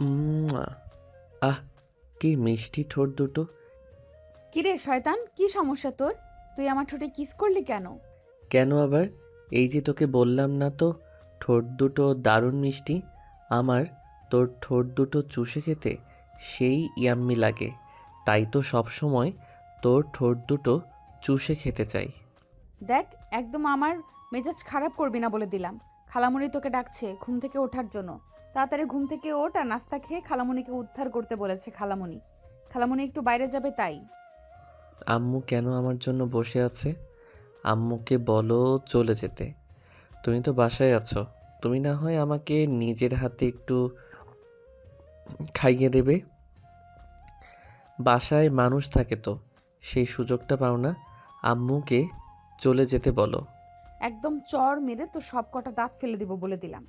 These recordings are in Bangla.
উম্মুয়া! আহ! কি মিষ্টি ঠোঁট দুটো। কিরে শয়তান, কি সমস্যা তোর? তুই আমার ঠোঁটে কিস করলি কেন? কেন আবার? এই যে তোকে বললাম না তো, ঠোঁট দুটো দারুণ মিষ্টি। আমার তোর ঠোঁট দুটো চুষে খেতে সেই ইয়াম্মি লাগে। তাই তো সবসময় তোর ঠোঁট দুটো চুষে খেতে চাই। দেখ, একদম আমার মেজাজ খারাপ করবি না বলে দিলাম। খালামণি তোকে ডাকছে ঘুম থেকে ওঠার জন্য। তাড়াতাড়ি ঘুম থেকে ওঠ আর নাস্তা খেয়ে খালামণিকে উদ্ধার করতে বলেছে খালামণি। খালামণি একটু বাইরে যাবে তাই। আম্মু কেন আমার জন্য বসে আছে? আম্মুকে বলো চলে যেতে। তুমি তো বাসায় আছো, তুমি না হয় আমাকে নিজের হাতে একটু খাইয়ে দেবে। বাসায় মানুষ থাকে তো, সেই সুযোগটা পাও না। আম্মুকে চলে যেতে বলো। একদম চর মেরে তো সব কটা দাঁত ফেলে দিব বলে দিলাম।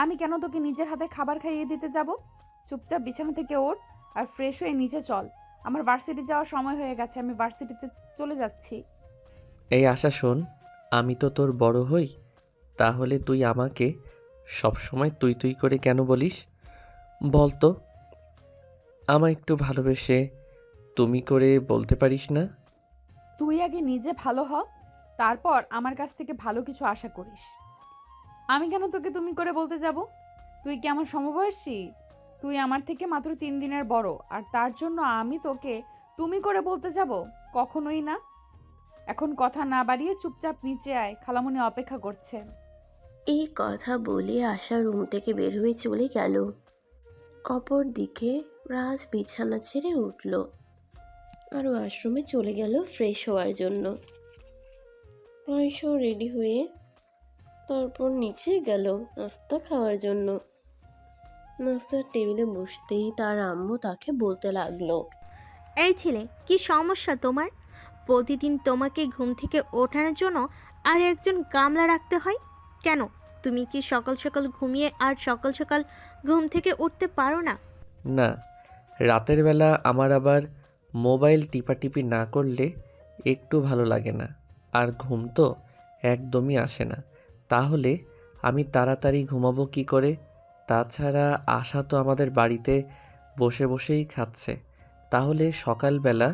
আমি কেন তোকে নিজের হাতে খাবার খাইয়ে দিতে যাব? চুপচাপ বিছানা থেকে ওঠ আর ফ্রেশ হয়ে নিচে চল। আমার ভার্সিটি যাওয়ার সময় হয়ে গেছে, আমি ভার্সিটিতে চলে যাচ্ছি। এই আশা শোন, আমি তো তোর বড় হই, তাহলে তুই আমাকে সবসময় তুই তুই করে কেন বলিস? বল তো, আমায় একটু ভালোবেসে তুমি করে বলতে পারিস না? তুই আগে নিজে ভালো হ, তারপর আমার কাছ থেকে ভালো কিছু আশা করিস। আমি কেন তোকে তুমি করে বলতে যাব? তুই কি আমার সমবয়সী? তুই আমার থেকে মাত্র 3 দিনের বড়, আর তার জন্য আমি তোকে তুমি করে বলতে যাব? কখনোই না। এখন কথা না বাড়িয়ে চুপচাপ নিচে আয়, খালামণি অপেক্ষা করছে। এই কথা বলে আশা রুম থেকে বের হয়ে চলে গেল। অপর দিকে রাজ বিছানা ছেড়ে উঠল আর ওয়াশরুমে চলে গেল ফ্রেশ হওয়ার জন্য। আয়শাও রেডি হয়ে তারপর নিচে গেল নাস্তা খাওয়ার জন্য। নাস্তার টেবিলে বসতেই তার আম্মু তাকে বলতে লাগলো, এই ছেলে, কি সমস্যা তোমার? প্রতিদিন তোমাকে ঘুম থেকে ওঠানোর জন্য আর একজন গামলা রাখতে হয় কেন? তুমি কি সকাল সকাল ঘুমিয়ে আর সকাল সকাল ঘুম থেকে উঠতে পারো না? না, রাতের বেলা আমার আবার মোবাইল টিপাটিপি না করলে একটু ভালো লাগে না, আর ঘুম তো একদমই আসে না। তাহলে আমি তাড়াতাড়ি ঘুমাবো কি করে? তাছাড়া আশা তো আমাদের বাড়িতে বসে বসেই খাচ্ছে, তাহলে সকালবেলা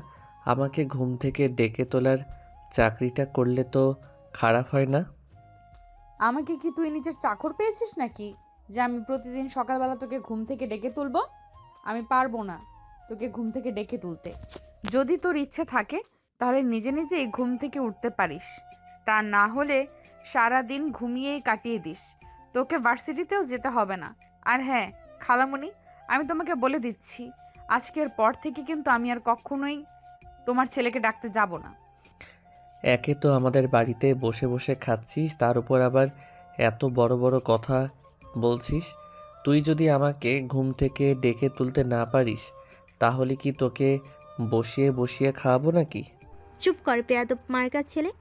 আমাকে ঘুম থেকে ডেকে তোলার চাকরিটা করলে তো খারাপ হয় না? আমাকে কি তুই নিজের চাকর পেয়েছিস নাকি, যে আমি প্রতিদিন সকালবেলা তোকে ঘুম থেকে ডেকে তুলবো? আমি পারবো না তোকে ঘুম থেকে ডেকে তুলতে। যদি তোর ইচ্ছে থাকে তাহলে নিজে নিজেই ঘুম থেকে উঠতে পারিস, তা না হলে সারা দিন ঘুমিয়েই কাটিয়ে দিস। তোকে ভার্সিটিতেও যেতে হবে না। আর হ্যাঁ খালামণি, আমি তোমাকে বলে দিচ্ছি, আজকের পর থেকে কিন্তু আমি আর কখনোই তোমার ছেলেকে ডাকতে যাব না। একে তো আমাদের বাড়িতে বসে বসে খাচ্ছিস, তার উপর আবার এত বড় বড় কথা বলছিস। তুই যদি আমাকে ঘুম থেকে ডেকে তুলতে না পারিস, তাহলে কি তোকে বসিয়ে বসিয়ে খাওয়াবো নাকি? চুপ কর বেয়াদব মার্কা ছেলে,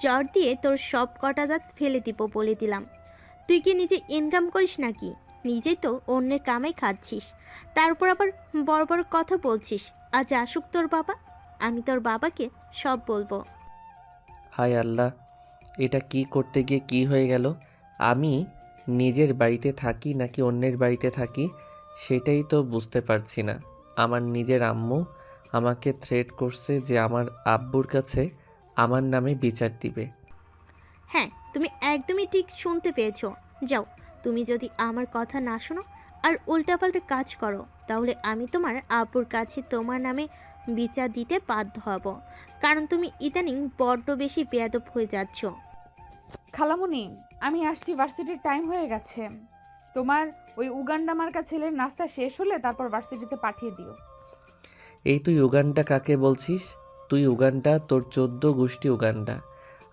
চর দিয়ে তোর সব কটা দাঁত ফেলে দিব বলে দিলাম। তুই কি নিজে ইনকাম করিস নাকি? নিজেই তো অন্যের কামাই খাচ্ছিস, তারপর আবার বড় বড় কথা বলছিস। আজ আসুক তোর বাবা, আমি তোর বাবাকে সব বলবো। হায় আল্লাহ, এটা কি করতে গিয়ে কি হয়ে গেল? আমি নিজের বাড়িতে থাকি নাকি অন্যের বাড়িতে থাকি সেটাই তো বুঝতে পারছি না। আমার নিজের আম্মু আমাকে থ্রেট করছে যে আমার আব্বুর কাছে আমার নামে বিচার দিবে। হ্যাঁ, তুমি একদমই ঠিক শুনতে পেয়েছো। যাও, তুমি যদি আমার কথা না শোনো আর উল্টাপাল্টা কাজ করো, তাহলে আমি তোমার আব্বুর কাছে তোমার নামে বিচার দিতে বাধ্য হব। কারণ তুমি ইদানিং বড্ড বেশি বেয়াদব হয়ে যাচ্ছ। খালামুনি, আমি আসছি, ভার্সিটির টাইম হয়ে গেছে। তোমার ওই উগান্ডা মার্কা ছেলের নাস্তা শেষ হলে তারপর ভার্সিটিতে পাঠিয়ে দিও। এই তুই উগান্ডা কাকে বলছিস? তুই উগান্ডা, তোর 14 গোষ্ঠী উগান্ডা।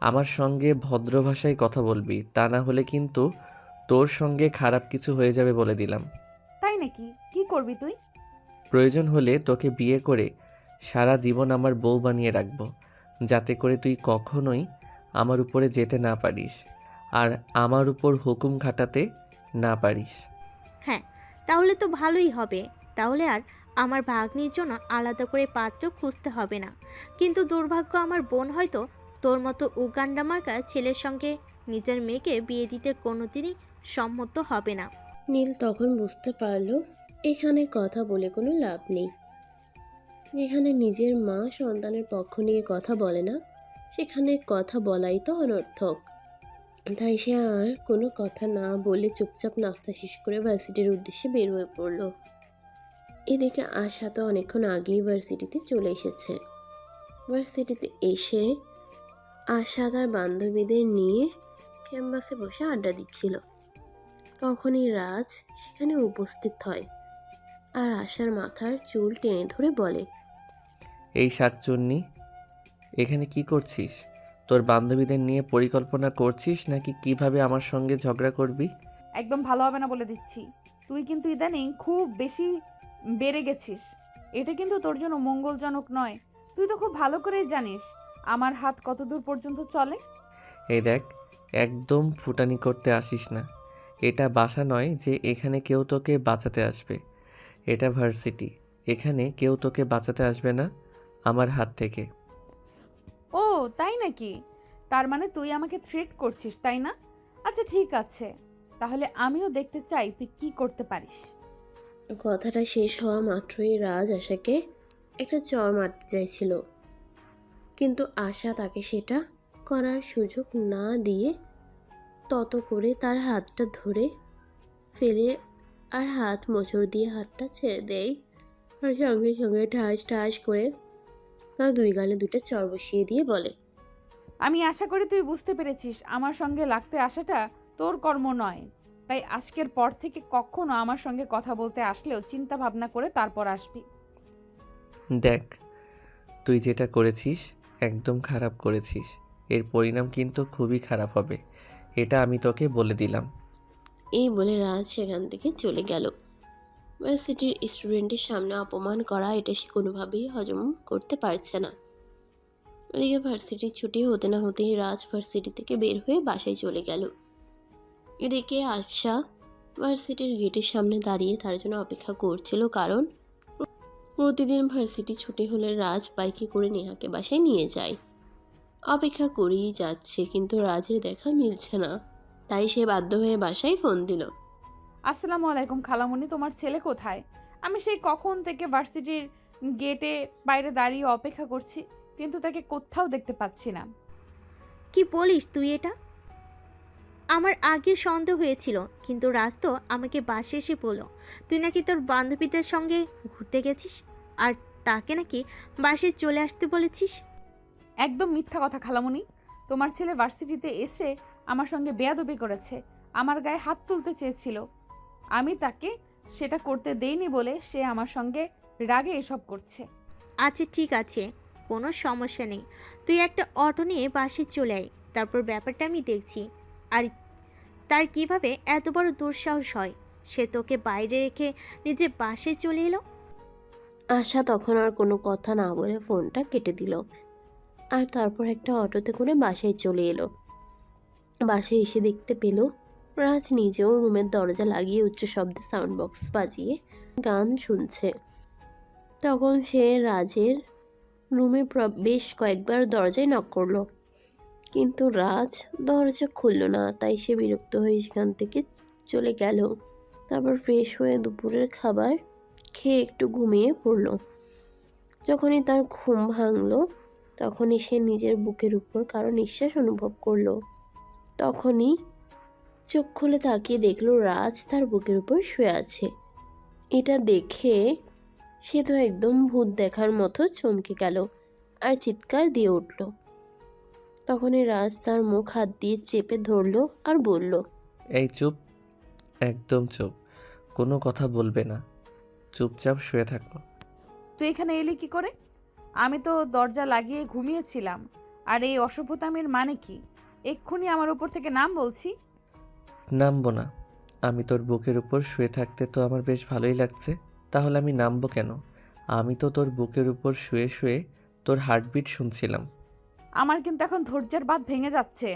আমার সঙ্গে ভদ্র ভাষায় কথা বলবি, তা না হলে কিন্তু তোর সঙ্গে খারাপ কিছু হয়ে যাবে বলে দিলাম। তাই নাকি? কি করবি তুই? প্রয়োজন হলে তোকে বিয়ে করে সারা জীবন আমার বউ বানিয়ে রাখবো, যাতে করে তুই কখনোই আমার উপরে যেতে না পারিস আর আমার উপর হুকুম খাটাতে না পারিস। হ্যাঁ, তাহলে তো ভালোই হবে। তাহলে আর আমার ভাগ্নির জন্য আলাদা করে পাত্র খুঁজতে হবে না। কিন্তু দুর্ভাগ্য, আমার বোন হয়তো তোর মতো উগান্ডা মার্কা ছেলের সঙ্গে নিজের মেয়েকে বিয়ে দিতে কোনোদিনই সম্মত হবে না। নীল তখন বুঝতে পারল এখানে কথা বলে কোনো লাভ নেই। যেখানে নিজের মা সন্তানের পক্ষ নিয়ে কথা বলে না, সেখানে কথা বলাই তো অনর্থক। তাই সে আর কোনো কথা না বলে চুপচাপ নাস্তা শেষ করে ভার্সিটির উদ্দেশ্যে বের হয়ে পড়ল। এদিকে আশা তো অনেকক্ষণ আগেই ভার্সিটিতে চলে এসেছে। ভার্সিটিতে এসে আশা তার বান্ধবীদের নিয়ে ক্যাম্পাসে বসে আড্ডা দিচ্ছিল। তখনই রাজ সেখানে উপস্থিত হয় আর আশার মাথার চুল টেনে ধরে বলে, এই শাকচুন্নি, এখানে কি করছিস? তোর বান্ধবীদের নিয়ে পরিকল্পনা করছিস নাকি কিভাবে আমার সঙ্গে ঝগড়া করবি? একদম ভালো হবে না বলে দিচ্ছি। তুই কিন্তু ইদানিং খুব বেশি বেড়ে গেছিস। এটা কিন্তু তোর জন্য মঙ্গলজনক নয়। তুই তো খুব ভালো করেই জানিস আমার হাত কত দূর পর্যন্ত চলে। এই দেখ, একদম ফুটানি করতে আসিস না। এটা বাসা নয় যে এখানে কেউ তোকে বাঁচাতে আসবে। এটা ভার্সিটি, এখানে কেউ তোকে বাঁচাতে আসবে না আমার হাত থেকে। ও তাই নাকি? তার মানে তুই আমাকে থ্রেট করছিস, তাই না? আচ্ছা ঠিক আছে, তাহলে আমিও দেখতে চাই তুই কি করতে পারিস। কথাটা শেষ হওয়া মাত্রই রাজ আশাকে একটা চড় মারতে চাইছিল, কিন্তু আশা তাকে সেটা করার সুযোগ না দিয়ে তত করে তার হাতটা ধরে ফেলে আর হাত মোচড় দিয়ে হাতটা ছেড়ে দেয়। আর সঙ্গে সঙ্গে ঠাস ঠাস করে তার দুই গালে দুটো চড় বসিয়ে দিয়ে বলে, আমি আশা করি তুই বুঝতে পেরেছিস আমার সঙ্গে লাগতে আসাটা তোর কর্ম নয়। তাই আজকের পর থেকে কখনো আমার সঙ্গে কথা বলতে আসলেও চিন্তা ভাবনা করে তারপর আসবি। দেখ, তুই যেটা করেছিস একদম খারাপ করেছিস। এর পরিণাম কিন্তু খুবই খারাপ হবে, এটা আমি তোকে বলে দিলাম। এই বলে রাজ সেখান থেকে চলে গেল। ভার্সিটির স্টুডেন্টের সামনে অপমান করা এটা সে কোনোভাবেই হজম করতে পারছে না। এদিকে ভার্সিটির ছুটি হতে না হতেই রাজ ভার্সিটি থেকে বের হয়ে বাসায় চলে গেল। এদিকে আশা ভার্সিটির গেটের সামনে দাঁড়িয়ে তার জন্য অপেক্ষা করছিল, কারণ প্রতিদিন ভার্সিটি ছুটি হলে রাজ বাইকে করে নেহাকে বাসায় নিয়ে যায়। অপেক্ষা করেই যাচ্ছে, কিন্তু রাজের দেখা মিলছে না। তাই সে বাধ্য হয়ে বাসায় ফোন দিল। আসসালামু আলাইকুম খালামুনি, তোমার ছেলে কোথায়? আমি সেই কখন থেকে ভার্সিটির গেটে বাইরে দাঁড়িয়ে অপেক্ষা করছি, কিন্তু তাকে কোথাও দেখতে পাচ্ছি না। কি বলিস তুই এটা? আমার আগে সন্দেহ হয়েছিল, কিন্তু রাজ তো আমাকে বাসে এসে বলল তুই নাকি তোর বান্ধবীদের সঙ্গে ঘুরতে গেছিস আর তাকে নাকি বাসে চলে আসতে বলেছিস। একদম মিথ্যা কথা খালামুনি। তোমার ছেলে ভার্সিটিতে এসে আমার সঙ্গে বেয়াদবি করেছে, আমার গায়ে হাত তুলতে চেয়েছিল। আমি তাকে সেটা করতে দেইনি বলে সে আমার সঙ্গে রাগে এসব করছে। আচ্ছা ঠিক আছে, কোনো সমস্যা নেই, তুই একটা অটো নিয়ে বাসে চলে আয়, তারপর ব্যাপারটা আমি দেখছি। আর তার কিভাবে এত বড় দুঃসাহস হয়, সে তোকে বাইরে রেখে নিজে বাসে চলে এলো? আশা তখন আর কোনো কথা না বলে ফোনটা কেটে দিল, আর তারপর একটা অটোতে করে বাসায় চলে এলো। বাসায় এসে দেখতে পেল রাজ নিজেও রুমের দরজা লাগিয়ে উচ্চ শব্দে সাউন্ড বক্স বাজিয়ে গান শুনছে। তখন সে রাজের রুমে বেশ কয়েকবার দরজায় নক করলো, কিন্তু রাজ দরজা খুলল না। তাই সে বিরক্ত হয়ে সেখান থেকে চলে গেল। তারপর ফ্রেশ হয়ে দুপুরের খাবার খেয়ে একটু ঘুমিয়ে পড়ল। যখনই তার ঘুম ভাঙলো, তখনই সে নিজের বুকের উপর কারো নিঃশ্বাস অনুভব করলো। তখনই চোখ খুলে তাকিয়ে দেখলো রাজ তার বুকের উপর শুয়ে আছে। এটা দেখে সে তো একদম ভূত দেখার মতো চমকে গেল আর চিৎকার দিয়ে উঠল। তখনই রাজ তার মুখ হাত দিয়ে চেপে ধরলো আর বলল, এই চুপ, একদম চুপ, কোনো কথা বলবে না, চুপচাপ শুয়ে থাকো। তুই এখানে এলি কি করে? আমি তো দরজা লাগিয়ে ঘুমিয়েছিলাম। আর এই অসভ্যতামের মানে কি? এক্ষুনি আমার উপর থেকে নাম বলছি। নামবো না? আমি তোর বুকের উপর শুয়ে থাকতে তো আমার বেশ ভালোই লাগছে, তাহলে আমি নামবো কেন? আমি তো তোর বুকের উপর শুয়ে শুয়ে তোর হার্টবিট শুনছিলাম। আমার কিন্তু এখন ধৈর্যের বাঁধ ভেঙে যাচ্ছে।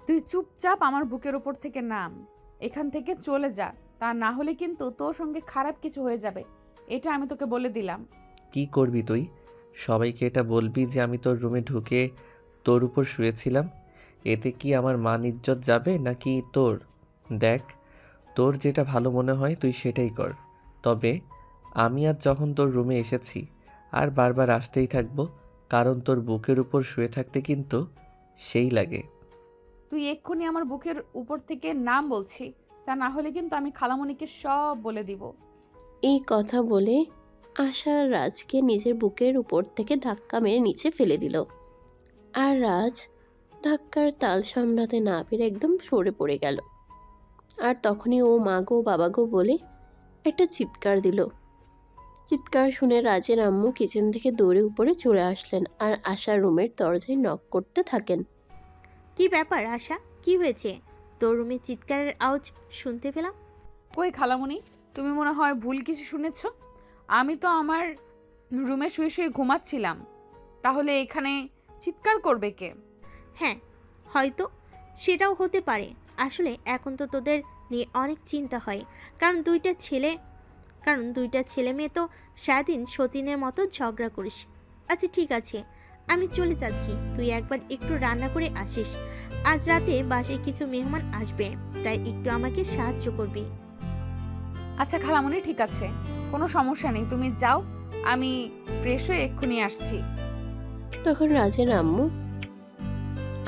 তুই চুপচাপ আমার বুকের উপর থেকে নাম, এখান থেকে চলে যা। তা না হলে কিন্তু তোর সঙ্গে খারাপ কিছু হয়ে যাবে, এটা আমি তোকে বলে দিলাম। কি করবি তুই? সবাইকে এটা বলবি যে আমি তোর রুমে ঢুকে তোর উপর শুয়েছিলাম? এতে কি আমার মান ইজ্জত যাবে নাকি তোর? দেখ, তোর যেটা ভালো মনে হয় তুই সেটাই কর। তবে আমি আর যখন তোর রুমে এসেছি আর বারবার আসতেই থাকবো, কারণ তোর বুকের উপর শুয়ে থাকতে কিন্তু সেই লাগে। তুই এক্ষুনি আমার বুকের উপর থেকে নাম বলছি, তা না হলে কিন্তু আমি খালামণিকে সব বলে দিব। এই কথা বলে আশা রাজকে নিজের বুকের উপর থেকে ধাক্কা মেরে নিচে ফেলে দিল। আর রাজ ধাক্কার তাল সামলাতে না পেরে একদম সরে পড়ে গেল। আর তখনই ও মা গো বাবা গো বলে একটা চিৎকার দিল। চিৎকার শুনে রাজের আম্মু কিচেন থেকে দৌড়ে উপরে চলে আসলেন আর আশার রুমের দরজায় নক করতে থাকেন। কি ব্যাপার আশা, কি হয়েছে? তোর রুমে চিৎকারের আওয়াজ শুনতে পেলাম। কই খালামণি, তুমি মনে হয় ভুল কিছু শুনেছ। আমি তো আমার রুমে শুয়ে শুয়ে ঘুমাচ্ছিলাম, তাহলে এখানে চিৎকার করবে কে? হ্যাঁ, হয়তো সেটাও হতে পারে। আসলে এখন তো তোদের নিয়ে অনেক চিন্তা হয়, কারণ দুইটা ছেলে মেয়ে তো সারাদিন সতীনের মতো ঝগড়া করিস। আচ্ছা ঠিক আছে, আমি চলে যাচ্ছি, তুই একবার একটু রান্না করে আসিস। আজ রাতে বাসায় কিছু মেহমান আসবে, তাই একটু আমাকে সাহায্য করবি। আচ্ছা খালামণি, ঠিক আছে, কোনো সমস্যা নেই, তুমি যাও, আমি ফ্রেশ হয়ে এক্ষুনি আসছি। তখন রাজের আম্মু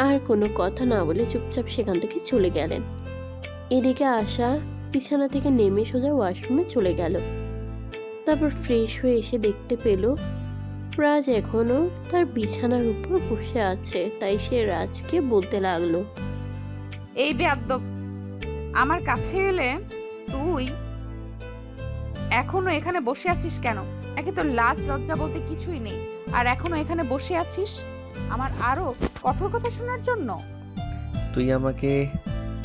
আর কোনো কথা না বলে চুপচাপ সেখান থেকে চলে গেলেন। এদিকে আশা বিছানা থেকে নেমে সোজা ওয়াশরুমে চলে গেল। তারপর ফ্রেশ হয়ে এসে দেখতে পেল রাজ এখনো তার বিছানার উপর বসে আছে। তাই সে রাজকে বলতে লাগলো, এই বেয়াদ্দব, আমার কাছে এলে তুই এখনো এখানে বসে আছিস কেন? একে তোর লাজ লজ্জা বলতে কিছুই নেই, আর এখনো এখানে বসে আছিস আমার আরো কঠোর কথা শোনার জন্য? তুই আমাকে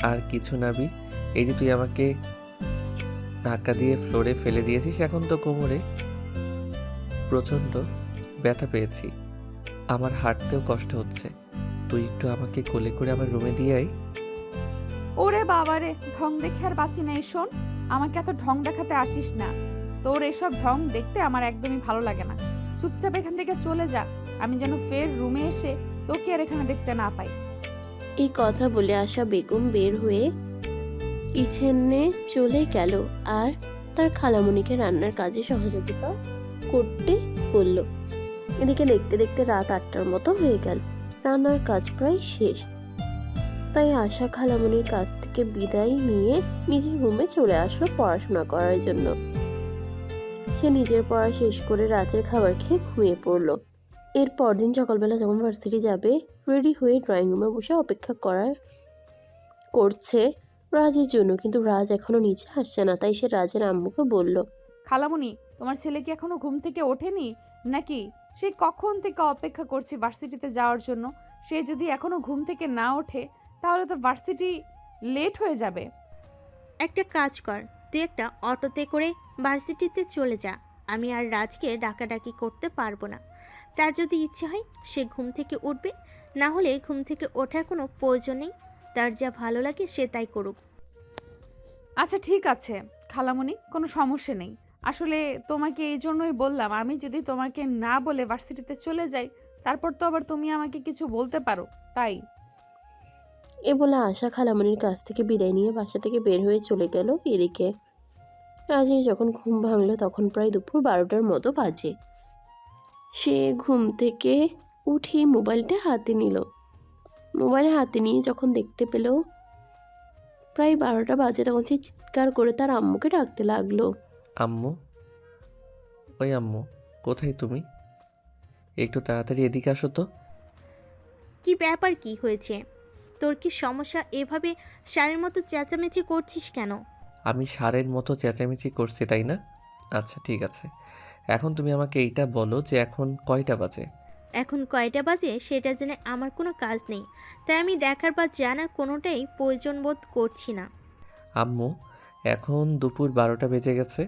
আর কিছু নাবি, এই যে তুই আমাকে ধাক্কা দিয়ে ফ্লোরে ফেলে দিয়েছিস, এখন তো কোমরে প্রচণ্ড ব্যথা পেয়েছি, আমার হাঁটতেও কষ্ট হচ্ছে। তুই একটু আমাকে কোলে করে আমার রুমে দিয়ে আয়। ওরে বাবারে, ঢং দেখে আর বাঁচি নাই। শোন, আমাকে এত ঢং দেখাতে আসিস না, তোর এসব ঢং দেখতে আমার একদমই ভালো লাগে না। চুপচাপ এখান থেকে চলে যা, আমি যেন ফের রুমে এসে তোকে আর এখানে দেখতে না পাই। এই কথা বলে আশা বেগম বের হয়ে কিচেনে চলে গেল আর তার খালামণিকে রান্নার কাজে সহযোগিতা করতে বলল। এদিকে দেখতে দেখতে রাত 8টার মতো হয়ে গেল। রান্নার কাজ প্রায় শেষ, তাই আশা খালামণির কাছ থেকে বিদায় নিয়ে নিজের রুমে চলে আসলো পড়াশোনা করার জন্য। সে নিজের পড়া শেষ করে রাতের খাবার খেয়ে ঘুমিয়ে পড়লো। এর পরদিন সকালবেলা যখন ভার্সিটি যাবে, রেডি হয়ে ড্রয়িং রুমে বসে অপেক্ষা করছে রাজের জন্য, কিন্তু রাজ এখনো নিচে আসছে না। তাই সে রাজের আম্মুকে বলল, খালামণি, তোমার ছেলে কি এখনো ঘুম থেকে ওঠেনি নাকি? সে কখন থেকে অপেক্ষা করছে ভার্সিটিতে যাওয়ার জন্য। সে যদি এখনো ঘুম থেকে না ওঠে তাহলে তো ভার্সিটি লেট হয়ে যাবে। একটা কাজ কর, তুই একটা অটোতে করে ভার্সিটিতে চলে যা। আমি আর রাজকে ডাকাডাকি করতে পারবো না। তার যদি ইচ্ছে হয় সে ঘুম থেকে উঠবে, না হলে ঘুম থেকে ওঠার কোনো প্রয়োজন নেই। তার যা ভালো লাগে সে তাই করুক। আচ্ছা ঠিক আছে খালামণি, কোনো সমস্যা নেই। আসলে তোমাকে এই জন্যই বললাম, আমি যদি তোমাকে না বলে ভার্সিটিতে চলে যাই তারপর তো আবার তুমি আমাকে কিছু বলতে পারো, তাই। এ বলে আশা খালামণির কাছ থেকে বিদায় নিয়ে বাসা থেকে বের হয়ে চলে গেল। এদিকে রাজের যখন ঘুম ভাঙলো তখন প্রায় দুপুর 12টার মতো বাজে। সে ঘুম থেকে উঠে মোবাইলটা হাতে নিল। মোবাইল হাতে নিয়ে যখন দেখতে পেল প্রায় 12টা বাজে, তখন সে চিৎকার করে তার আম্মুকে ডাকতে লাগলো, আম্মু, ওই আম্মু, কোথায় তুমি? একটু তাড়াতাড়ি এদিকে আসো তো। কি ব্যাপার, কি হয়েছে? তোর কি সমস্যা? এভাবে সারের মতো চেঁচামেচি করছিস কেন? আমি ষাঁড়ের মতো চেঁচামেচি করছি তাই না? আচ্ছা ঠিক আছে, এখন তুমি আমাকে এইটা বলো যে এখন কয়টা বাজে? এখন কয়টা বাজে সেটা জেনে আমার কোনো কাজ নেই, তাই আমি দেখার বা জানার কোনোটাই প্রয়োজন বোধ করছি না। আম্মু, এখন দুপুর 12টা বেজে গেছে,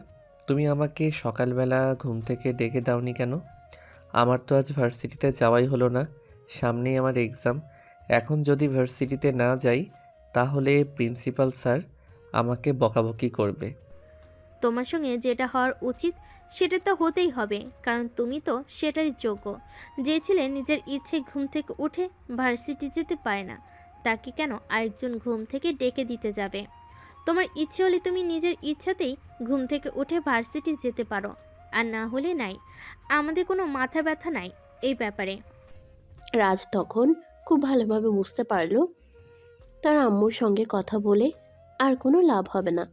তুমি আমাকে সকালবেলা ঘুম থেকে ডেকে দাওনি কেন? আমার তো আজ ভার্সিটিতে যাওয়াই হলো না, সামনেই আমার এক্সাম। এখন যদি ভার্সিটিতে না যাই তাহলে প্রিন্সিপাল স্যার আমাকে বকাবকি করবে। তোমার সঙ্গে যেটা হওয়ার উচিত সেটা তো হতেই হবে, কারণ তুমি তো সেটার যোগ্য। যে ছেলে নিজের ইচ্ছে ঘুম থেকে উঠে ভার্সিটি যেতে পারে না, তাকে কেন আরেকজন ঘুম থেকে ডেকে দিতে যাবে? তোমার ইচ্ছে হলে তুমি নিজের ইচ্ছাতেই ঘুম থেকে উঠে ভার্সিটি যেতে পারো, আর না হলে নাই। আমাদের কোনো মাথা ব্যথা নাই এই ব্যাপারে। রাজ তখন খুব ভালোভাবে বুঝতে পারল তার আম্মুর সঙ্গে কথা বলে আর কোনো লাভ হবে না,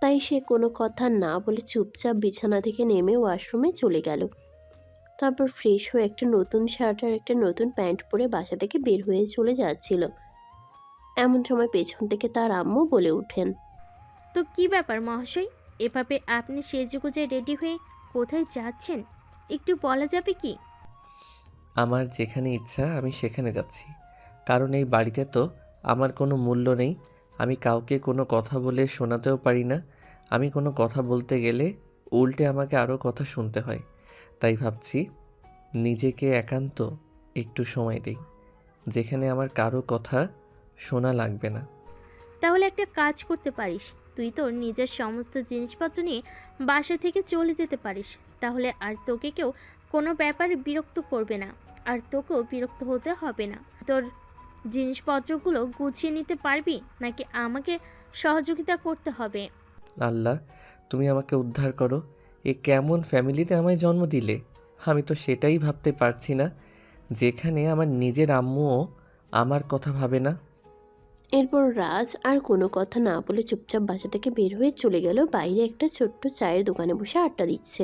তাই সে কোনো কথা না বলে চুপচাপ বিছানা থেকে নেমে ওয়াশরুমে চলে গেল। তারপর ফ্রেশ হয়ে একটা নতুন শার্ট আর একটা নতুন প্যান্ট পরে বাসা থেকে বের হয়ে চলে যাচ্ছিল। এমন সময় পেছন থেকে তার আম্মু বলে ওঠেন, তো কি ব্যাপার মহাশয়, এভাবে আপনি সেজেগুজে রেডি হয়ে কোথায় যাচ্ছেন একটু বলা যাবে কি? আমার যেখানে ইচ্ছা আমি সেখানে যাচ্ছি, কারণ এই বাড়িতে তো আমার কোনো মূল্য নেই। আমি কাউকে কোনো কথা বলে শোনাতেও পারি না। আমি কোনো কথা বলতে গেলে উল্টে আমাকে আরও কথা শুনতে হয়। তাই ভাবছি নিজেকে একান্ত একটু সময় দেই, যেখানে আমার কারো কথা শোনা লাগবে না। তাহলে একটা কাজ করতে পারিস, তুই তোর নিজের সমস্ত জিনিসপত্র নিয়ে বাসা থেকে চলে যেতে পারিস। তাহলে আর তোকে কেউ কোনো ব্যাপারে বিরক্ত করবে না, আর তোকেও বিরক্ত হতে হবে না। তোর জিনিসপত্রগুলো গুছিয়ে নিতে পারবি নাকি আমাকে সহযোগিতা করতে হবে? আল্লাহ, তুমি আমাকে উদ্ধার করো। এ কেমন ফ্যামিলিতে আমায় জন্ম দিলে? আমি তো সেটাই ভাবতে পারছি না, যেখানে আমার নিজের আম্মুও আমার কথা ভাবে না। এরপর রাজ আর কোনো কথা না বলে চুপচাপ বাসা থেকে বের হয়ে চলে গেল। বাইরে একটা ছোট্ট চায়ের দোকানে বসে আড্ডা দিচ্ছে।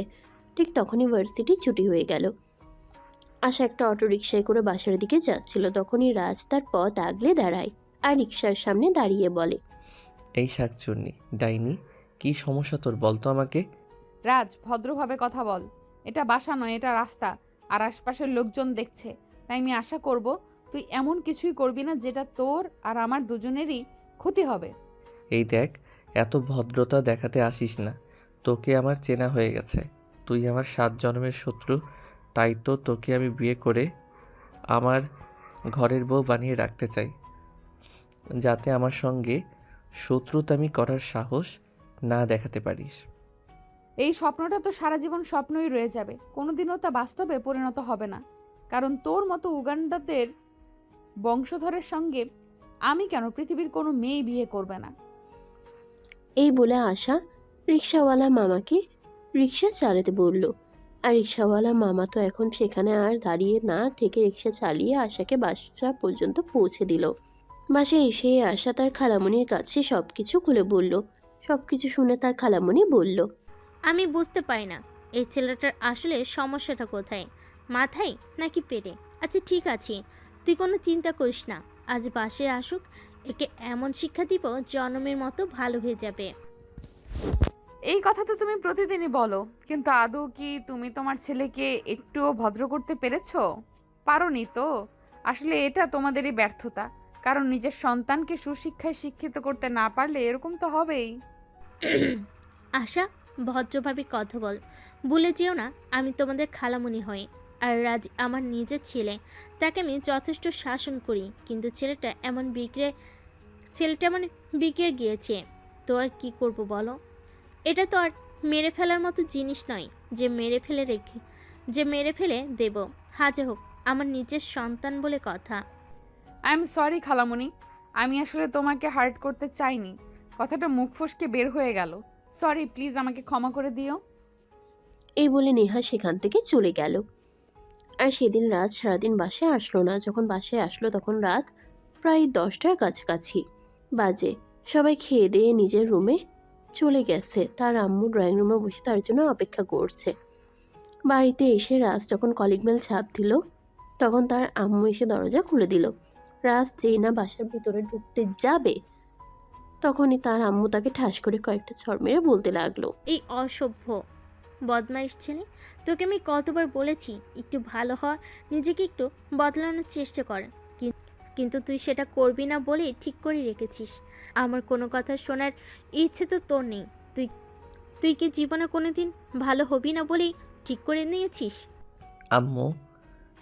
ঠিক তখনই ভার্সিটি ছুটি হয়ে গেল। আশা একটা অটো রিকশায় করে বাসার দিকে যাচ্ছিল। তখনই রাজ তার পথ আগলে দাঁড়ায় আর রিকশার সামনে দাঁড়িয়ে বলে, এই শাকচুন্নি ডাইনি, কি সমস্যা তোর বল তো আমাকে। রাজ, ভদ্রভাবে কথা বল। এটা বাসা নয়, এটা রাস্তা, আর আশপাশের লোকজন দেখছে। তাই আমি আশা করব তুই এমন কিছুই করবি না যেটা তোর আর আমার দুজনেরই ক্ষতি হবে। এই দেখ, এত ভদ্রতা দেখাতে আসিস না। তোকে আমার চেনা হয়ে গেছে। তুই আমার 7 জন্মের শত্রু। তাই তো তোকে আমি বিয়ে করে আমার ঘরের বউ বানিয়ে রাখতে চাই, যাতে আমার সঙ্গে শত্রুতামি করার সাহস না দেখাতে পারিস। এই স্বপ্নটা তো সারা জীবন স্বপ্নই রয়ে যাবে, কোনোদিনও তা বাস্তবে পরিণত হবে না। কারণ তোর মতো উগান্ডাদের বংশধরের সঙ্গে আমি কেন, পৃথিবীর কোনো মেয়ে বিয়ে করবে না। এই বলে আশা রিকশাওয়ালা মামাকে রিকশা চালাতে বলল। আর রিকশাওয়ালা মামা তো এখন সেখানে আর দাঁড়িয়ে না থেকে রিকশা চালিয়ে আশাকে বাসা পর্যন্ত পৌঁছে দিল। বাসায় এসে আশা তার খালামণির কাছে সব কিছু খুলে বলল। সব কিছু শুনে তার খালামণি বলল, আমি বুঝতে পারি না এই ছেলেটার আসলে সমস্যাটা কোথায়, মাথায় নাকি পেটে? আচ্ছা ঠিক আছে, তুই কোনো চিন্তা করিস না, আজ বাসে আসুক, একে এমন শিক্ষা দিব জনমের মতো ভালো হয়ে যাবে। এই কথা তো তুমি প্রতিদিনই বলো, কিন্তু আদৌ কি তুমি তোমার ছেলেকে একটুও ভদ্র করতে পেরেছো? পারোনি তো। আসলে এটা তোমাদেরই ব্যর্থতা, কারণ নিজের সন্তানকে সুশিক্ষায় শিক্ষিত করতে না পারলে এরকম তো হবেই। আশা, ভদ্রভাবে কথা বল, ভুলে যেও না আমি তোমাদের খালামণি হই। আর রাজ আমার নিজের ছেলে, তাকে আমি যথেষ্ট শাসন করি, কিন্তু ছেলেটা মানে বিগড়ে গিয়েছে। তো আর কি করব বলো? এটা তো আর মেরে ফেলার মতো জিনিস নয় যে মেরে ফেলে দেব। হাজার হোক আমার নিজের সন্তান বলে কথা। আই এম সরি খালামণি, আমি আসলে তোমাকে হার্ট করতে চাইনি, কথাটা মুখ ফসকে বের হয়ে গেল। সরি, প্লিজ আমাকে ক্ষমা করে দিও। এই বলে নেহা সেখান থেকে চলে গেল। আর সেদিন রাত সারাদিন বাসায় আসলো না। যখন বাসায় আসলো তখন রাত প্রায় 10টার কাছাকাছি বাজে। সবাই খেয়ে দিয়ে নিজের রুমে চলে গেছে। তার আম্মু ড্রয়িং রুমে বসে তার জন্য অপেক্ষা করছে। বাড়িতে এসে রাজ যখন কলিং বেল চাপ দিল তখন তার আম্মু এসে দরজা খুলে দিল। রাজ যেই না বাসার ভিতরে ঢুকতে যাবে তখনই তার আম্মু তাকে ঠাস করে কয়েকটা চড় মেরে বলতে লাগলো, এই অসভ্য বদমাইশ ছেলে, তোকে আমি কতবার বলেছি একটু ভালো হ, নিজেকে একটু বদলানোর চেষ্টা কর, কিন্তু তুই সেটা করবি না বলেই ঠিক করে রেখেছিস। আমার কোনো কথা শোনার ইচ্ছে তো তোর নেই। তুই তুই কি জীবনে কোনোদিন ভালো হবি না বলেই ঠিক করে নিয়েছিস? আম্মু,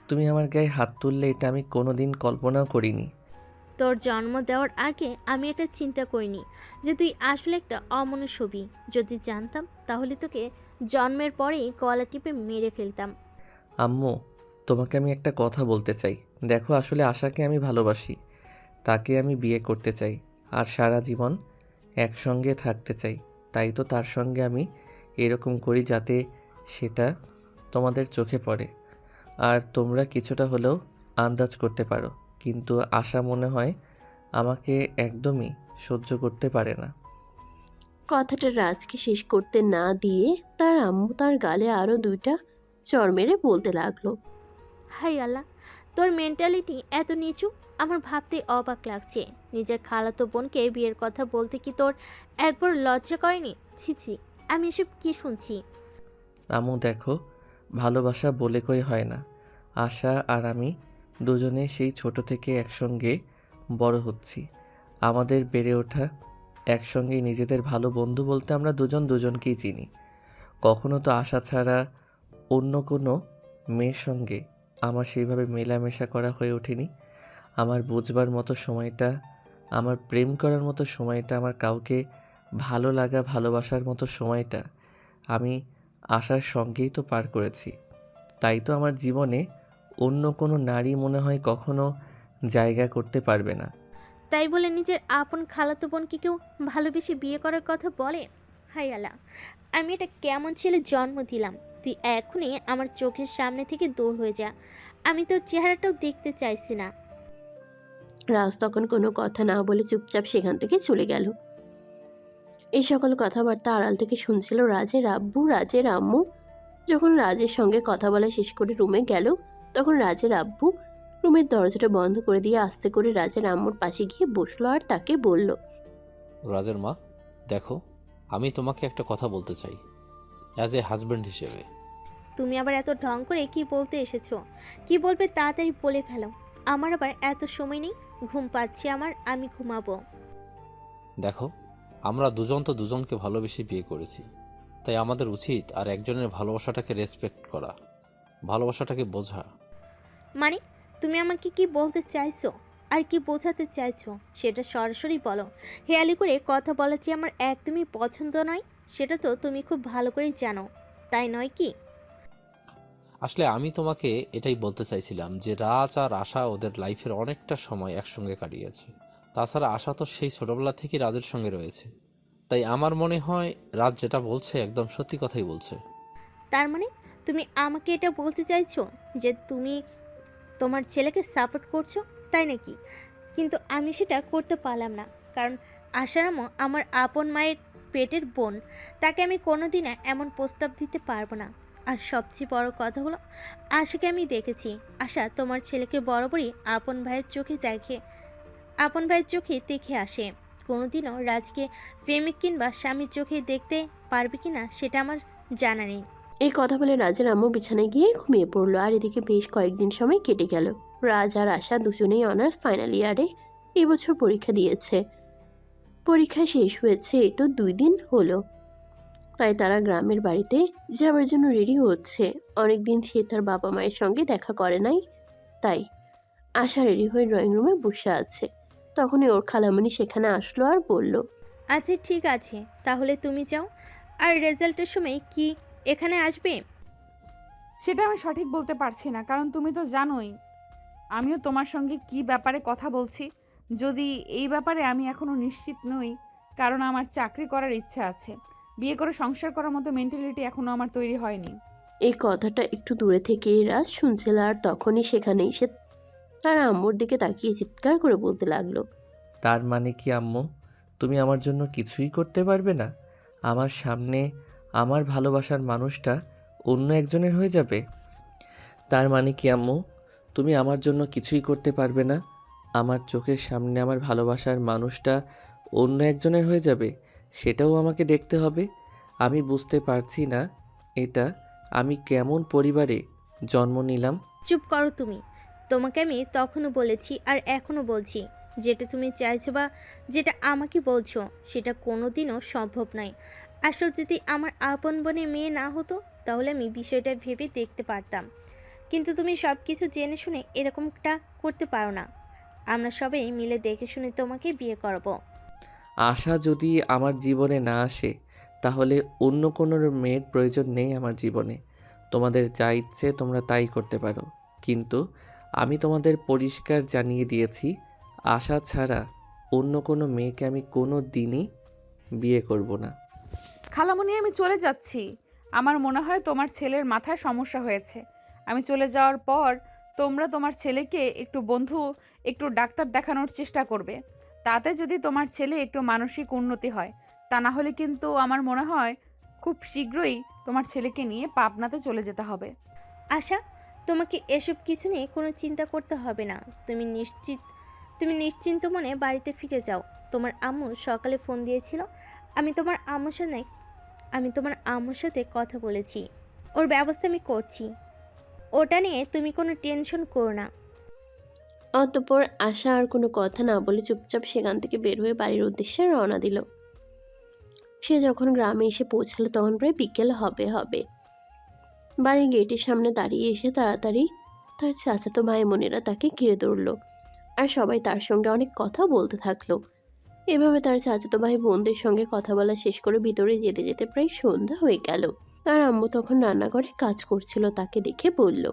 তুমি আমার গায়ে হাত তুললে এটা আমি কোনোদিন কল্পনাও করিনি। তোর জন্ম দেওয়ার আগে আমি এটা চিন্তা করিনি যে তুই আসলে একটা অমনুষ্য হবি। যদি জানতাম তাহলে তোকে জন্মের পরেই গলা টিপে মেরে ফেলতাম। আম্মু, তোমাকে আমি একটা কথা বলতে চাই। দেখো, আসলে আশাকে আমি ভালোবাসি, তাকে আমি বিয়ে করতে চাই, আর সারা জীবন একসঙ্গে থাকতে চাই, তাই তো তার সঙ্গে আমি এরকম করি যাতে সেটা তোমাদের চোখে পড়ে আর তোমরা কিছুটা হলেও আন্দাজ করতে পারো। কিন্তু আশা মনে হয় আমাকে একদমই সহ্য করতে পারে না। কথাটা রাজকে শেষ করতে না দিয়ে তার আম্মু তার গালে আরও 2টা চড় মেরে বলতে লাগলো। হাই আল্লাহ, তোর মেন্টালিটি এত নিচু, আমার ভাবতেই অবাক লাগছে। নিজের খালাতো বোনকে বিয়ের কথা বলতে কি তোর একবার লজ্জা করেনি? ছি ছি, আমি এসব কি শুনছি? আম্মু দেখো, ভালোবাসা বলে কই হয় না। আশা আর আমি দুজনে সেই ছোট থেকে একসঙ্গে বড় হচ্ছি। আমাদের বেড়ে ওঠা একসঙ্গেই। নিজেদের ভালো বন্ধু বলতে আমরা দুজন দুজনকেই চিনি। কখনো তো আশা ছাড়া অন্য কোনো মেয়ের সঙ্গে আমার সেইভাবে মেলামেশা করা হয়ে ওঠেনি। আমার বুঝবার মতো সময়টা, আমার প্রেম করার মতো সময়টা, আমার কাউকে ভালো লাগা ভালোবাসার মতো সময়টা আমি আশার সঙ্গেই তো পার করেছি। তাই তো আমার জীবনে অন্য কোনো নারী মনে হয় কখনো জায়গা করতে পারবে না। তাই বলে নিজের আপন খালাতো বোনকে কেউ ভালোবেসে বিয়ে করার কথা বলে? হাই আল্লাহ, আমি এটা কেমন ছেলে জন্ম দিলাম? তুই এখনই আমার চোখের সামনে থেকে দূর হয়ে যা, আমি তোর চেহারাটাও দেখতে চাইছি না। রাজ তখন কোনো কথা না বলে চুপচাপ সেখান থেকে চলে গেল। এই সকল কথাবার্তা আড়াল থেকে শুনছিল রাজের আব্বু, রাজের আম্মু। যখন রাজের সঙ্গে কথা বলা শেষ করে রুমে গেল, তখন রাজের আব্বু রুমের দরজাটা বন্ধ করে দিয়ে আস্তে করে রাজের আম্মুর পাশে গিয়ে বসলো আর তাকে বলল। রাজের মা, দেখো, আমি তোমাকে একটা কথা বলতে চাই, অ্যাজ এ হাজব্যান্ড হিসেবে। তুমি আবার এত ঢং করে কি বলতে এসেছো? কি বলবে তাড়াতাড়ি বলে ফেলো, আমার আবার এত সময় নেই, ঘুম পাচ্ছে আমার, আমি ঘুমাবো। দেখো, আমরা দুজন তো দুজনকে ভালোবেসে বিয়ে করেছি, তাই আমাদের উচিত আর একজনের ভালোবাসাটাকে রেসপেক্ট করা, ভালোবাসাটাকে বোঝা। মানে তুমি আমাকে কি বলতে চাইছো আর কি বোঝাতে চাইছো সেটা সরাসরি বলো। হেয়ালি করে কথা বলা যে আমার একদমই পছন্দ নয়, সেটা তো তুমি খুব ভালো করেই জানো, তাই নয় কি? আসলে আমি তোমাকে এটাই বলতে চাইছিলাম যে রাজ আর আশা ওদের লাইফের অনেকটা সময় একসঙ্গে কাটিয়েছে। তাছাড়া আশা তো সেই ছোটবেলা থেকেই রাজের সঙ্গে রয়েছে, তাই আমার মনে হয় রাজ যেটা বলছে একদম সত্যি কথাই বলছে। তার মানে তুমি আমাকে এটা বলতে চাইছো যে তুমি তোমার ছেলেকে সাপোর্ট করছো, তাই নাকি? কিন্তু আমি সেটা করতে পারলাম না, কারণ আশারামও আমার আপন মায়ের পেটের বোন, তাকে আমি কোনোদিনও এমন প্রস্তাব দিতে পারবো না। আর সবচেয়ে বড় কথা হলো, আশাকে আমি দেখেছি, আশা তোমার ছেলেকে বরাবরই আপন ভাইয়ের চোখে দেখে, আপন ভাইয়ের চোখে দেখে আসে। কোনোদিনও রাজকে প্রেমিক কিংবা স্বামীর চোখে দেখতে পারবে কিনা সেটা আমার জানা নেই। এই কথা বলে রাজের আম্মু বিছানায় গিয়ে ঘুমিয়ে পড়লো। আর এদিকে বেশ কয়েকদিন সময় কেটে গেল। রাজ আর আশা দুজনেই অনার্স ফাইনাল ইয়ারে এবছর পরীক্ষা দিয়েছে। পরীক্ষা শেষ হয়েছে এই তো 2 দিন হলো, তাই তারা গ্রামের বাড়িতে যাওয়ার জন্য রেডি হচ্ছে। অনেকদিন সে তার বাবা মায়ের সঙ্গে দেখা করে নাই, তাই আশা রেডি হয়ে ড্রয়িং রুমে বসে আছে। তখনই ওর খালামণি সেখানে আসলো আর বলল। আচ্ছা ঠিক আছে, তাহলে তুমি যাও। আর রেজাল্টের সময় কি এখানে আসবে? সেটা আমি সঠিক বলতে পারছি না, কারণ তুমি তো জানোই আমিও তোমার সঙ্গে কি ব্যাপারে কথা বলছি। যদি এই ব্যাপারে আমি এখনও নিশ্চিত নই, কারণ আমার চাকরি করার ইচ্ছা আছে। বিয়ে করে সংসার করার মতো মেন্টালিটি এখনও আমার তৈরি হয়নি। এই কথাটা একটু দূরে থেকেই রাজ শুনছিল আর তখনই সেখানে এসে তার আম্মুর দিকে তাকিয়ে চিৎকার করে বলতে লাগলো। তার মানে কি আম্মু, তুমি আমার জন্য কিছুই করতে পারবে না? আমার সামনে আমার ভালোবাসার মানুষটা অন্য একজনের হয়ে যাবে? তার মানে কি আম্মু, তুমি আমার জন্য কিছুই করতে পারবে না? আমার চোখের সামনে আমার ভালোবাসার মানুষটা অন্য একজনের হয়ে যাবে, সেটাও আমাকে দেখতে হবে? আমি বুঝতে পারছি না এটা আমি কেমন পরিবারে জন্ম নিলাম। চুপ করো তুমি। তোমাকে আমি তখনও বলেছি আর এখনও বলছি, যেটা তুমি চাইছো বা যেটা আমাকে বলছো সেটা কোনোদিনও সম্ভব নয়। আসলে যদি আমার আপন বোনে মেয়ে না হতো তাহলে আমি বিষয়টা ভেবে দেখতে পারতাম, কিন্তু তুমি সব কিছু জেনে শুনে এরকমটা করতে পারো না। আমরা সবাই মিলে দেখে শুনে তোমাকে বিয়ে করবো। আশা যদি আমার জীবনে না আসে তাহলে অন্য কোনো মেয়ের প্রয়োজন নেই আমার জীবনে। তোমাদের যা ইচ্ছে তোমরা তাই করতে পারো, কিন্তু আমি তোমাদের পরিষ্কার জানিয়ে দিয়েছি, আশা ছাড়া অন্য কোনো মেয়েকে আমি কোনো দিনই বিয়ে করব না। খালামণি, আমি চলে যাচ্ছি। আমার মনে হয় তোমার ছেলের মাথায় সমস্যা হয়েছে। আমি চলে যাওয়ার পর তোমরা তোমার ছেলেকে একটু ডাক্তার দেখানোর চেষ্টা করবে। তাতে যদি তোমার ছেলে একটু মানসিক উন্নতি হয়, তা না হলে কিন্তু আমার মনে হয় খুব শীঘ্রই তোমার ছেলেকে নিয়ে পাবনাতে চলে যেতে হবে। আশা, তোমাকে এসব কিছু নিয়ে কোনো চিন্তা করতে হবে না। তুমি নিশ্চিন্ত মনে বাড়িতে ফিরে যাও। তোমার আম্মু সকালে ফোন দিয়েছিল। আমি তোমার আম্মুর সাথে কথা বলেছি। ওর ব্যবস্থা আমি করছি। ওটা নিয়ে তুমি কোনো টেনশন করো না। অতঃপর আশা আর কোনো কথা না বলে চুপচাপ সেখান থেকে বের হয়ে বাড়ির উদ্দেশ্যে রওনা দিল। সে যখন গ্রামে এসে পৌঁছালো তখন প্রায় বিকেল হবে হবে। বাড়ির গেটের সামনে দাঁড়িয়ে এসে তাড়াতাড়ি তার চাচাতো ভাই বোনেরা তাকে ঘিরে ধরল, আর সবাই তার সঙ্গে অনেক কথা বলতে থাকলো। এভাবে তার চাচাতো ভাই বোনদের সঙ্গে কথা বলা শেষ করে ভিতরে যেতে যেতে প্রায় সন্ধ্যা হয়ে গেল। তার আম্মু তখন রান্নাঘরে কাজ করছিল, তাকে দেখে বলল,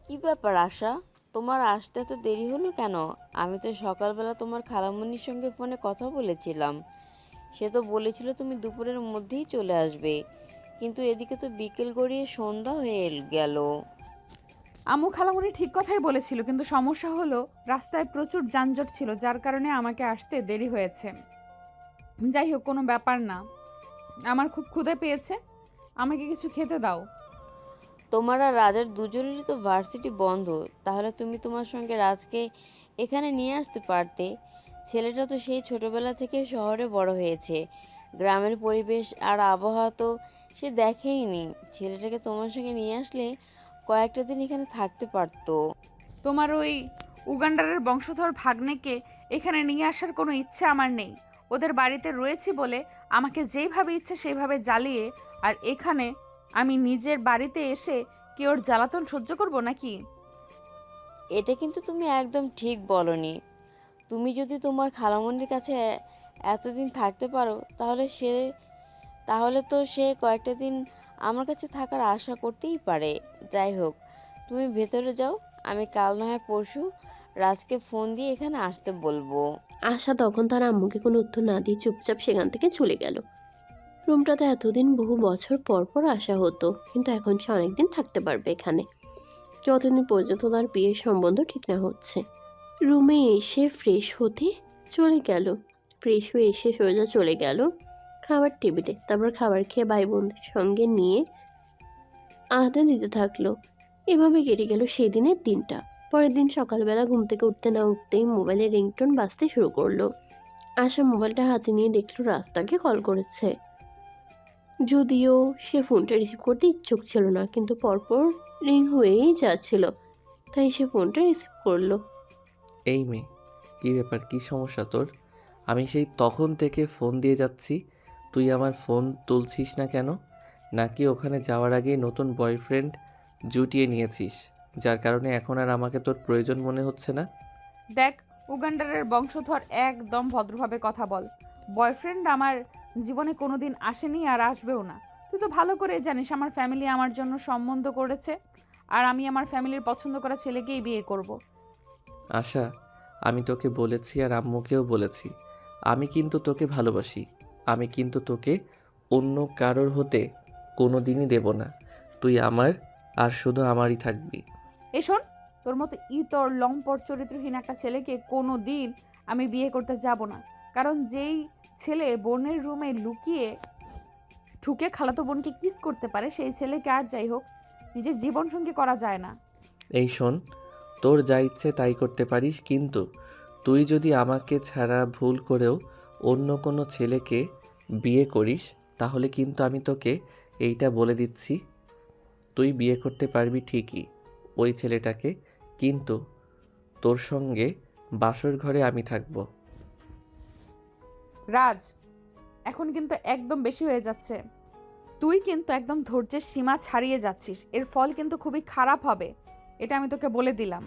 কি ব্যাপার আশা, তোমার আসতে এত দেরি হলো কেন? আমি তো সকালবেলা তোমার খালামণির সঙ্গে ফোনে কথা বলেছিলাম। সে তো বলেছিল তুমি দুপুরের মধ্যেই চলে আসবে, কিন্তু এদিকে তো বিকেল গড়িয়ে সন্ধ্যা হয়ে গেল। আম্মু খালামণি ঠিক কথাই বলেছিল, কিন্তু সমস্যা হলো রাস্তায় প্রচুর যানজট ছিল, যার কারণে আমাকে আসতে দেরি হয়েছে। যাই হোক, কোনো ব্যাপার না। আমার খুব ক্ষুধা পেয়েছে, আমাকে কিছু খেতে দাও। তোমার আর রাজার দুজনেরই তো ভার্সিটি বন্ধ, তাহলে তুমি তোমার সঙ্গে রাজকে এখানে নিয়ে আসতে পারতে। ছেলেটা তো সেই ছোটবেলা থেকে শহরে বড় হয়েছে, গ্রামের পরিবেশ আর আবহাওয়া তো সে দেখেইনি। ছেলেটাকে তোমার সঙ্গে নিয়ে আসলে কয়েকটা দিন এখানে থাকতে পারতো। তোমার ওই উগান্ডারের বংশধর ভাগ্নেকে এখানে নিয়ে আসার কোনো ইচ্ছে আমার নেই। ওদের বাড়িতে রয়েছি বলে আমাকে যেইভাবে ইচ্ছে সেইভাবে জ্বালিয়ে, আর এখানে আমি নিজের বাড়িতে এসে কি ওর জ্বালাতন সহ্য করব নাকি? এটা কিন্তু তুমি একদম ঠিক বলনি। তুমি যদি তোমার খালামণির কাছে এতদিন থাকতে পারো, তাহলে তো সে কয়েকটা দিন আমার কাছে থাকার আশা করতেই পারে। যাই হোক, তুমি ভেতরে যাও, আমি কাল না হয় পরশু রাজকে ফোন দিয়ে এখানে আসতে বলবো। আশা তখন তার আম্মুকে কোনো উত্তর না দিয়ে চুপচাপ সেখান থেকে চলে গেল। রুমটাতে এতদিন বহু বছর পর পর আসা হতো, কিন্তু এখন সে অনেকদিন থাকতে পারবে এখানে, যতদিন পর্যন্ত তার বিয়ের সম্বন্ধ ঠিক না হচ্ছে। রুমে এসে ফ্রেশ হতে চলে গেল। ফ্রেশ হয়ে এসে সোজা চলে গেল খাবার টেবিলে। তারপর খাবার খেয়ে ভাই বোনদের সঙ্গে নিয়ে আড্ডা দিতে থাকলো। এভাবে কেটে গেল সেই দিনের দিনটা। পরের দিন সকালবেলা ঘুম থেকে উঠতে না উঠতেই মোবাইলে রিংটোন বাজতে শুরু করলো। আশা মোবাইলটা হাতে নিয়ে দেখলো রাস্তাকে কল করেছে। যদিও সে ফোনটা রিসিভ করতে ইচ্ছুক ছিল না, কিন্তু পরপর রিং হয়েই যাচ্ছিল, তাই সে ফোনটা রিসিভ করলো। এই মেয়ে, কী ব্যাপার, কী সমস্যা তোর? আমি সেই তখন থেকে ফোন দিয়ে যাচ্ছি, তুই আমার ফোন তুলছিস না কেন? নাকি ওখানে যাওয়ার আগেই নতুন বয়ফ্রেন্ড জুটিয়ে নিয়েছিস, যার কারণে এখন আর আমাকে তোর প্রয়োজন মনে হচ্ছে না? দেখ, উগান্ডারের বংশধর, একদম ভদ্রভাবে কথা বল। বয়ফ্রেন্ড আমার জীবনে কোনোদিন আসেনি আর আসবেও না। তুই তো ভালো করে জানিস আমার ফ্যামিলি আমার জন্য সম্বন্ধ করেছে, আর আমি আমার ফ্যামিলির পছন্দ করা ছেলেকেই বিয়ে করব। আশা, আমি তোকে বলেছি আর আম্মুকেও বলেছি, আমি কিন্তু তোকে ভালোবাসি। আমি কিন্তু তোকে অন্য কারোর হতে কোনো দিনই দেব না। তুই আমার, আর শুধু আমারই থাকবি। এ শোন, তোর মতো ইতর লম্পট চরিত্রহীন একটা ছেলেকে কোনো দিন আমি বিয়ে করতে যাব না। কারণ যেই ছেলে বোনের রুমে লুকিয়ে ঢুকে খালাতো বোনকে কিস করতে পারে, সেই ছেলেকে আর যাই হোক নিজের জীবনসঙ্গী করা যায় না। এই শোন, তোর যা ইচ্ছে তাই করতে পারিস, কিন্তু তুই যদি আমাকে ছাড়া ভুল করেও অন্য কোনো ছেলেকে বিয়ে করিস, তাহলে কিন্তু আমি তোকে এইটা বলে দিচ্ছি, তুই বিয়ে করতে পারবি ঠিকই ওই ছেলেটাকে, কিন্তু তোর সঙ্গে বাসর ঘরে আমি থাকবো। রাজ, এখন কিন্তু একদম বেশি হয়ে যাচ্ছে। তুই কিন্তু একদম ধৈর্যের সীমা ছাড়িয়ে যাচ্ছিস, এর ফল কিন্তু খুবই খারাপ হবে, এটা আমি তোকে বলে দিলাম।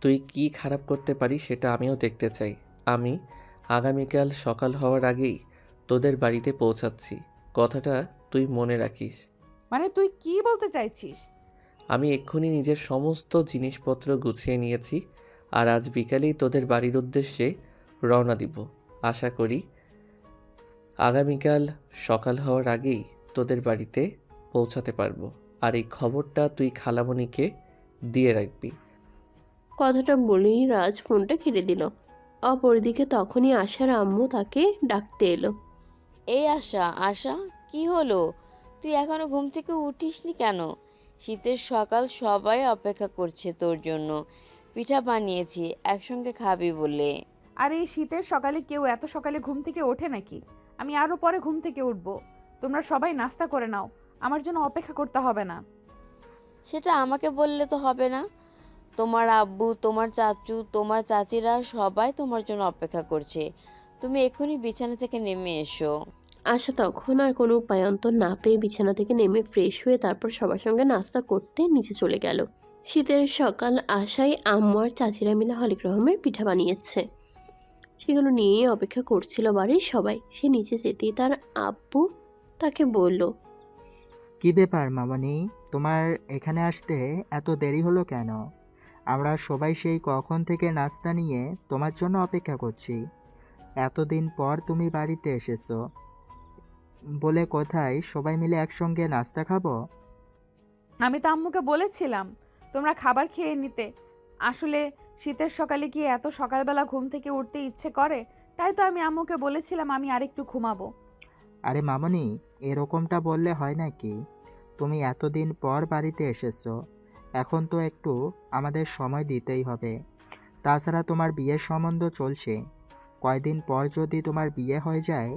তুই কি খারাপ করতে পারিস সেটা আমিও দেখতে চাই। আমি আগামীকাল সকাল হওয়ার আগেই তোদের বাড়িতে পৌঁছাচ্ছি, কথাটা তুই মনে রাখিস। মানে তুই কি বলতে চাইছিস? আমি এক্ষুনি নিজের সমস্ত জিনিসপত্র গুছিয়ে নিয়েছি, আর আজ বিকালেই তোদের বাড়ির উদ্দেশ্যে রওনা দিব। আশা করি আগামীকাল সকাল হওয়ার আগেই তোদের বাড়িতে পৌঁছাতে পারবো। আর এই খবরটা তুই খালামণিকে দিয়ে রাখবি। কথাটা বলেই রাজ ফোনটা কেটে দিল। অপরদিকে তখনই আশার আম্মু তাকে ডাকতে এলো। এই আশা, আশা, কি হলো? তুই এখনো ঘুম থেকে উঠিসনি কেন? শীতের সকাল, সবাই অপেক্ষা করছে তোর জন্য। পিঠা বানিয়েছি, একসঙ্গে খাবি বলে। আর এই শীতের সকালে কেউ এত সকালে ঘুম থেকে ওঠে নাকি? আমি আরও পরে ঘুম থেকে উঠবো। তোমরা সবাই নাস্তা করে নাও, আমার জন্য অপেক্ষা করতে হবে না। সেটা আমাকে বললে তো হবে না। তোমার আব্বু, তোমার চাচু, তোমার চাচিরা সবাই তোমার জন্য অপেক্ষা করছে। তুমি এক্ষুনি বিছানা থেকে নেমে এসো। আশা তখন আর কোনো উপায়ন্তর না পেয়ে বিছানা থেকে নেমে ফ্রেশ হয়ে তারপর সবার সঙ্গে নাস্তা করতে নিচে চলে গেল। শীতের সকাল আশায় আম্মু আর চাচিরা মিলে হলিক রহমের পিঠা বানিয়েছে। সেগুলো নিয়েই অপেক্ষা করছিল বাড়ির সবাই। সে নিচে যেতেই তার আব্বু তাকে বলল, কি ব্যাপার মামনি, তোমার এখানে আসতে এত দেরি হলো কেন? আমরা সবাই সেই কখন থেকে নাস্তা নিয়ে তোমার জন্য অপেক্ষা করছি। এতদিন পর তুমি বাড়িতে এসেছো বলে কোথায় সবাই মিলে একসঙ্গে নাস্তা খাবো? আমি তো আম্মুকে বলেছিলাম তোমরা খাবার খেয়ে নিতে। আসলে শীতের সকালে কি এত সকালবেলা ঘুম থেকে উঠতে ইচ্ছে করে? তাই তো আমি আম্মুকে বলেছিলাম আমি আরেকটু ঘুমাবো। আরে মামনি, এরকমটা বললে হয় নাকি? তুমি এতদিন পর বাড়িতে এসেছো, এখন তো একটু আমাদের সময় দিতেই হবে। তাছাড়া তোমার বিয়ের সম্বন্ধ চলছে, কয়দিন পর যদি তোমার বিয়ে হয়ে যায়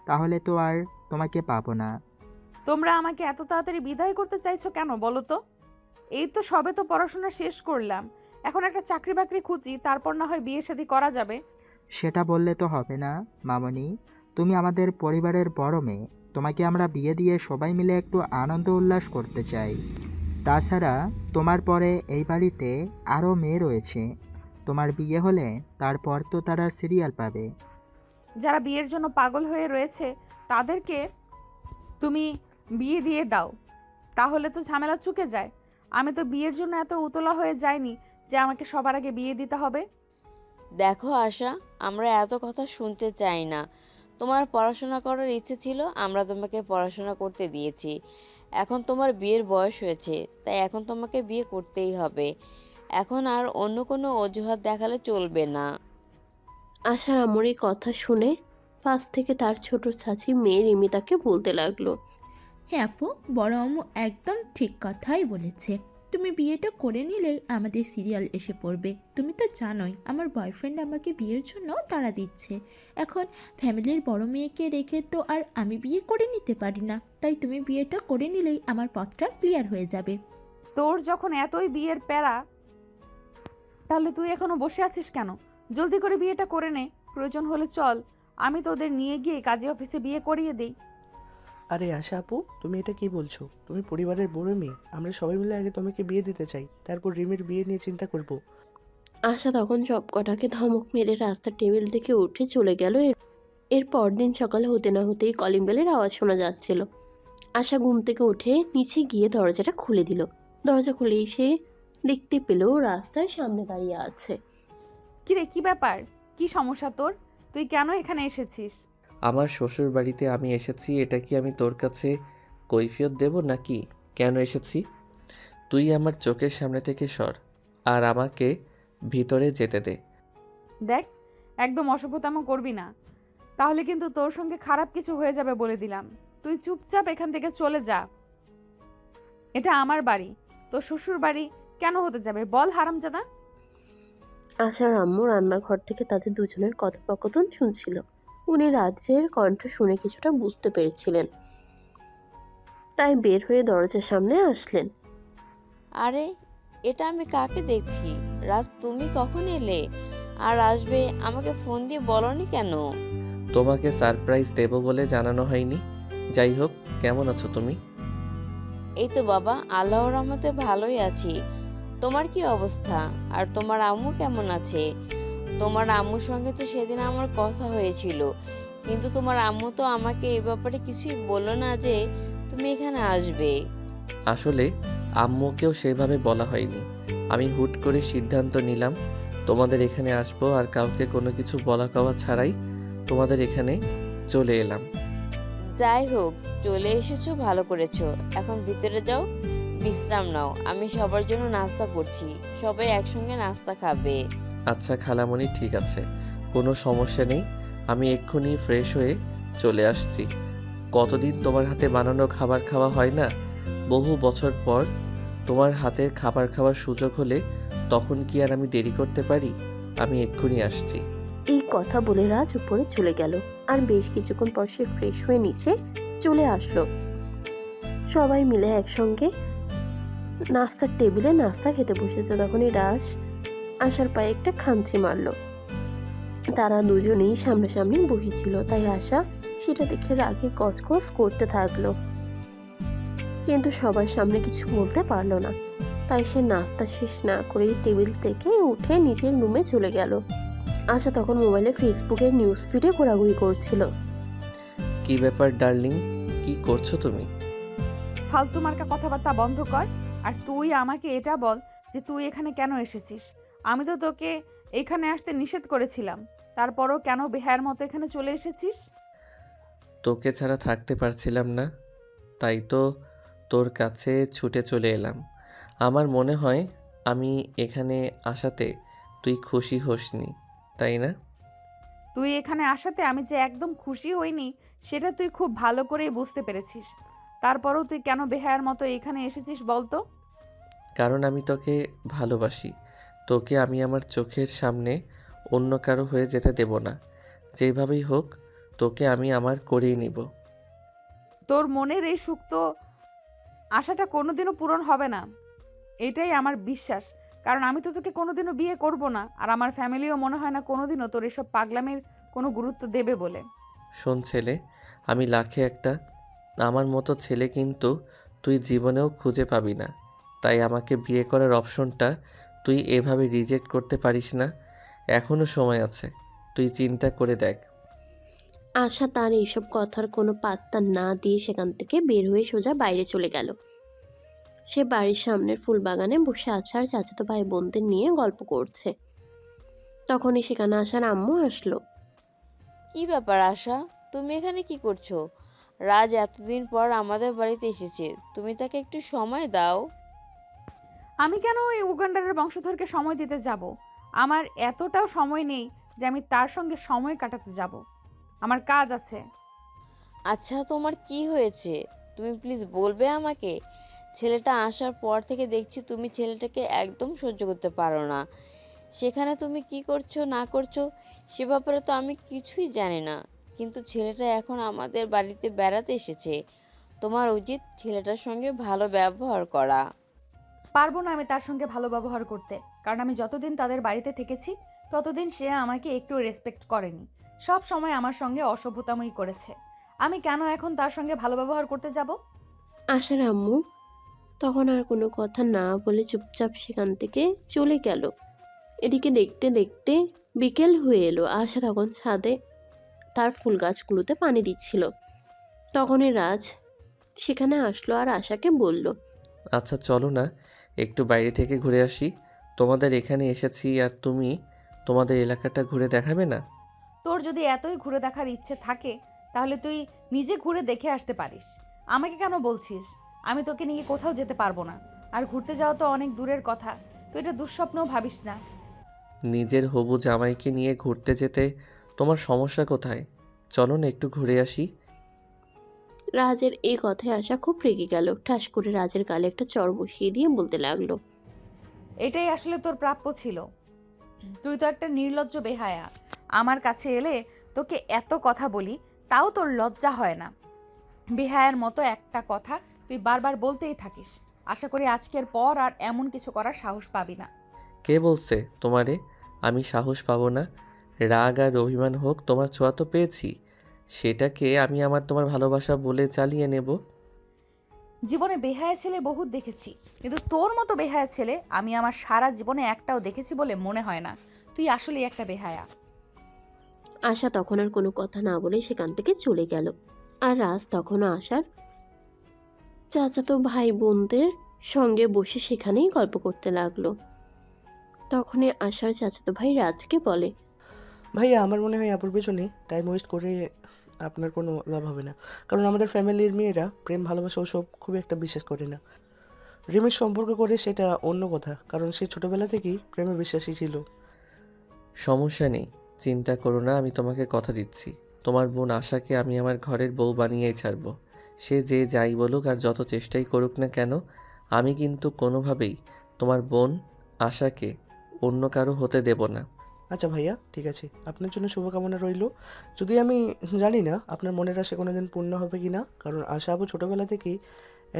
তাহলে তো আর তোমাকে পাবো না। তোমরা আমাকে এত তাড়াতাড়ি বিদায় করতে চাইছো কেন বলো তো? এই তো সবে তো পড়াশোনা শেষ করলাম, এখন একটা চাকরি বাকরি খুঁজি, তারপর না হয় বিয়ে শাদী করা যাবে। সেটা বললে তো হবে না মামনি, তুমি আমাদের পরিবারের বড় মেয়ে, তোমাকে আমরা বিয়ে দিয়ে সবাই মিলে একটু আনন্দ উল্লাস করতে চাই। তাছাড়া তোমার পরে এই বাড়িতে আরও মেয়ে রয়েছে, তোমার বিয়ে হলে তারপর তো তারা সিরিয়াল পাবে। যারা বিয়ের জন্য পাগল হয়ে রয়েছে তাদেরকে তুমি বিয়ে দিয়ে দাও, তাহলে তো ঝামেলা চুকে যায়। আমি তো বিয়ের জন্য এত উতলা হয়ে যাইনি যে আমাকে সবার আগে বিয়ে দিতে হবে। দেখো আশা, আমরা এত কথা শুনতে চাই না। তোমার পড়াশোনা করার ইচ্ছে ছিল, আমরা তোমাকে পড়াশোনা করতে দিয়েছি। এখন তোমার বিয়ের বয়স হয়েছে, তাই এখন তোমাকে বিয়ে করতেই হবে। এখন আর অন্য কোনো অজুহাত দেখালে চলবে না। আশার আম্মুর এই কথা শুনে পাশ থেকে তার ছোট চাচি মেয়ে রিমি তাকে বলতে লাগলো, হ্যাঁ আপু, বড় আম্মু একদম ঠিক কথাই বলেছে। তুমি বিয়েটা করে নিলেই আমাদের সিরিয়াল এসে পড়বে। তুমি তো জানোই আমার বয়ফ্রেন্ড আমাকে বিয়ের জন্য তাড়া দিচ্ছে। এখন ফ্যামিলির বড় মেয়েকে রেখে তো আর আমি বিয়ে করে নিতে পারি না। তাই তুমি বিয়েটা করে নিলেই আমার পথটা ক্লিয়ার হয়ে যাবে। তোর যখন এতই বিয়ের প্যারা, তাহলে তুই এখনো বসে আছিস কেন? জলদি করে বিয়েটা করে নে, প্রয়োজন হলে চল আমি তোদের নিয়ে গিয়ে কাজী অফিসে বিয়ে করিয়ে দেই। আরে আশা আপু, তুমি এটা কি বলছো? তুমি পরিবারের বড় মেয়ে, আমরা সবাই মিলে আগে তোমাকে বিয়ে দিতে চাই, তারপর রিমির বিয়ে নিয়ে চিন্তা করব। আশা তখন সব কটাকে ধমক মেরে রাস্তার টেবিল থেকে উঠে চলে গেল। এর পরদিন সকাল হতে না হতেই কলিং বেলের আওয়াজ শোনা যাচ্ছিল। আশা ঘুম থেকে উঠে নিচে গিয়ে দরজাটা খুলে দিল। দরজা খুলেই সে দেখতে পেল রাস্তার সামনে দাঁড়িয়ে আছে। কিরে, কি ব্যাপার? কি সমস্যা তোর? তুই কেন এখানে এসেছিস? আমার শ্বশুর বাড়িতে আমি এসেছি, এটা কি আমি তোর কাছে কৈফিয়ত দেব নাকি কেন এসেছি? তুই আমার চোখের সামনে থেকে সর আর আমাকে ভিতরে যেতে দে। দেখ, একদম অসভ্যতামো করবি না, তাহলে কিন্তু তোর সঙ্গে খারাপ কিছু হয়ে যাবে বলে দিলাম। তুই চুপচাপ এখান থেকে চলে যা। এটা আমার বাড়ি, তোর শ্বশুর বাড়ি কেন হতে যাবে বল হারামজাদা? আশার আম্মু রান্নাঘর থেকে তাদের দুজনের কথোপকথন শুনছিল। উনি রাজের কণ্ঠ শুনে কিছুটা বুঝতে পেরেছিলেন, তাই বের হয়ে দরজার সামনে আসলেন। আরে, এটা আমি কাকে দেখছি? রাজ, তুমি কখন এলে? আর আসবে আমাকে ফোন দিয়ে বলনি কেন? তোমাকে সারপ্রাইজ দেব বলে জানানো হয়নি। যাই হোক, কেমন আছো তুমি? এই তো বাবা, আল্লাহর রহমতে ভালোই আছি। তোমার কি অবস্থা? আর তোমার আম্মু কেমন আছে? তোমার আম্মুর সঙ্গে তো সেদিন আমার কথা হয়েছিল, কিন্তু তোমার আম্মু তো আমাকে এই ব্যাপারে কিছুই বললো না যে তুমি এখানে আসবে। আসলে আম্মুকেও সেভাবে বলা হয়নি, আমি হুট করে সিদ্ধান্ত নিলাম তোমাদের এখানে আসবো আর কাউকে কোনো কিছু বলা কওয়া ছাড়াই তোমাদের এখানে চলে এলাম। যাই হোক, চলে এসেছো, ভালো করেছো। এখন ভিতরে যাও, বিশ্রাম নাও। আমি সবার জন্য নাস্তা করছি, সবাই একসঙ্গে নাস্তা খাবে। আচ্ছা খালামণি, ঠিক আছে, কোনো সমস্যা নেই। আমি এক্ষুনি ফ্রেশ হয়ে চলে আসছি। কতদিন তোমার হাতে বানানো খাবার খাওয়া হয় না। বহু বছর পর তোমার হাতের খাবার খাওয়ার সুযোগ হলে তখন কি আর আমি দেরি করতে পারি? আমি এক্ষুনি আসছি। এই কথা বলে রাজ উপরে চলে গেল। আর বেশ কিছুক্ষণ পর সে ফ্রেশ হয়ে নিচে চলে আসলো। সবাই মিলে একসঙ্গে নাস্তার টেবিলে নাস্তা খেতে বসেছে। তখনই রাজ আশার পায়ে একটা খামচি মারলো। তারা দুজনেই সামনাসামনি বসেছিল, তাই আশা সেটা দেখে রাগে গজগজ করতে থাকলো, কিন্তু সবার সামনে কিছু বলতে পারলো না। তাই সে নাস্তা শেষ না করেই টেবিল থেকে উঠে নিজের রুমে চলে গেল। আশা তখন মোবাইলে ফেসবুকের নিউজ ফিডে ঘোরাঘুরি করছিল। কি ব্যাপার ডার্লিং, কি করছো তুমি? ফালতু মার্কা কথাবার্তা বন্ধ কর। আর তুই আমাকে এটা বল যে তুই এখানে কেন এসেছিস। আমি তো তোকে এখানে আসতে নিষেধ করেছিলাম, তারপরও কেন বেহায়ার মতো এখানে চলে এসেছিস? তোকে ছাড়া থাকতে পারছিলাম না, তাই তো তোর কাছে ছুটে চলে এলাম। আমার মনে হয় আমি এখানে আসাতে তুই খুশি হোসনি, তাই না? তুই এখানে আসাতে আমি যে একদম খুশি হইনি সেটা তুই খুব ভালো করেই বুঝতে পেরেছিস। তারপরও তুই কেন বেহায়ার মতো এখানে এসেছিস বলতো? কারণ আমি তোকে ভালোবাসি। তোকে আমি আমার চোখের সামনে অন্য কারো হয়ে যেতে দেব না। যেভাবেই হোক তোকে আমি আমার করেই নিব। তোর মনের এই সুপ্ত আশাটা কোনোদিনও পূরণ হবে না, এটাই আমার বিশ্বাস। কারণ আমি তো তোকে কোনোদিনও বিয়ে করব না, আর আমার ফ্যামিলিও মনে হয় না কোনোদিনও তোর এসব পাগলামির কোনো গুরুত্ব দেবে বলে। শোন ছেলে, আমি লাখে একটা, আমার মতো ছেলে কিন্তু তুই জীবনেও খুঁজে পাবি না। তাই আমাকে বিয়ে করার অপশনটা তুই এভাবে রিজেক্ট করতে পারিস না। এখনও সময় আছে, তুই চিন্তা করে দেখ। আশা তার এইসব কথার কোনো পাত্তা না দিয়ে সেখান থেকে বের হয়ে সোজা বাইরে চলে গেল। সে বাড়ির সামনের ফুল বাগানে বসে আছে আর চাচাতো ভাই বোনদের নিয়ে গল্প করছে। তখনই সেখানে আসার আম্মু আসলো। কি ব্যাপার আশা, তুমি এখানে কি করছো? রাজ এতদিন পর আমাদের বাড়িতে এসেছে, তুমি তাকে একটু সময় দাও। আমি কেন ওই উগান্ডারের বংশধরকে সময় দিতে যাব? আমার এতটাও সময় নেই যে আমি তার সঙ্গে সময় কাটাতে যাব। আমার কাজ আছে। আচ্ছা, তোমার কি হয়েছে? তুমি প্লিজ বলবে আমাকে। ছেলেটা আসার পর থেকে দেখছি তুমি ছেলেটাকে একদম সহ্য করতে পারো না। সেখানে তুমি কি করছো না করছো সে ব্যাপারে তো আমি কিছুই জানি না, কিন্তু ছেলেটা এখন আমাদের বাড়িতে বেড়াতে এসেছে। তোমার উচিত ছেলেটার সঙ্গে ভালো ব্যবহার করা। পারবো না আমি তার সঙ্গে ভালো ব্যবহার করতে, কারণ আমি যতদিন তাদের বাড়িতে থেকেছি ততদিন সে আমাকে একটু রেসপেক্ট করেনি। সব সময় আমার সঙ্গে অসভ্যতামই করেছে। আমি কেন এখন তার সঙ্গে ভালো ব্যবহার করতে যাব? আশার আম্মু তখন আর কোনো কথা না বলে চুপচাপ সেখান থেকে চলে গেল। এদিকে দেখতে দেখতে বিকেল হয়ে এলো। আশা তখন ছাদে তার ফুল গাছগুলোতে পানি দিচ্ছিল। তখনই রাজ সেখানে আসলো আর আশাকে বলল, আচ্ছা চলো না, একটু বাইরে থেকে ঘুরে আসি। তোমাদের এখানে এসেছি আর তুমি তোমাদের এলাকাটা ঘুরে দেখাবে না? তোর যদি এতই ঘুরে দেখার ইচ্ছে থাকে তাহলে তুই নিজে ঘুরে দেখে আসতে পারিস। আমাকে কেন বলছিস? আমি তোকে নিয়ে কোথাও যেতে পারবো না। আর ঘুরতে যাওয়া তো অনেক দূরের কথা, তুই এটা দুঃস্বপ্নও ভাবিস না। নিজের হবু জামাইকে নিয়ে ঘুরতে যেতে তোমার সমস্যা কোথায়? চলো না একটু ঘুরে আসি। রাজের এই কথায় আশা খুব রেগে গেল। ঠাস করে রাজের গালে একটা চড় বসিয়ে দিয়ে বলতে লাগলো, এটাই আসলে তোর প্রাপ্য ছিল। তুই তো একটা নির্লজ্জ বেহায়া। আমার কাছে এলে তোকে এত কথা বলি তাও তোর লজ্জা হয় না। বেহায়ার মতো একটা কথা তুই বারবার বলতেই থাকিস। আশা করি আজকের পর আর এমন কিছু করার সাহস পাবি না। কে বলছে তোমারে আমি সাহস পাবো না? রাগ আর অভিমান হোক, তোমার ছোঁয়া তো পেয়েছি, সেটাকে আমি তোমার ভালোবাসা বলে চালিয়ে নেব। জীবনে বেহায়া ছেলে বহুত দেখেছি, কিন্তু তোর মতো বেহায়া ছেলে আমি আমার সারা জীবনে একটাও দেখেছি বলে মনে হয় না। তুই আসলেই একটা বেহায়া। আশা তখন আর কোনো কথা না বলে সেখান থেকে চলে গেল। আর রাজ তখনও আশার চাচাতো ভাই বোনদের সঙ্গে বসে সেখানেই গল্প করতে লাগলো। তখনই আশার চাচাতো ভাই রাজকে বলে, ভাইয়া আমার মনে হয় আপুর পেছনে টাইম ওয়েস্ট করে আপনার কোনো লাভ হবে না, কারণ আমাদের ফ্যামিলির মেয়েরা প্রেম ভালোবাসা ওসব খুব একটা বিশ্বাস করে না। রিমির সম্পর্ক করে সেটা অন্য কথা, কারণ সে ছোটোবেলা থেকেই প্রেমে বিশ্বাসী ছিল। সমস্যা নেই, চিন্তা করো না, আমি তোমাকে কথা দিচ্ছি। তোমার বোন আশাকে আমি আমার ঘরের বউ বানিয়েই ছাড়বো। সে যে যাই বলুক আর যত চেষ্টাই করুক না কেন, আমি কিন্তু কোনোভাবেই তোমার বোন আশাকে অন্য কারো হতে দেব না। আচ্ছা ভাইয়া, ঠিক আছে, আপনার জন্য শুভকামনা রইল। যদি আমি জানি না আপনার মনের আশা কোনো দিন পূর্ণ হবে কি না, কারণ আশা আপু ছোটোবেলা থেকেই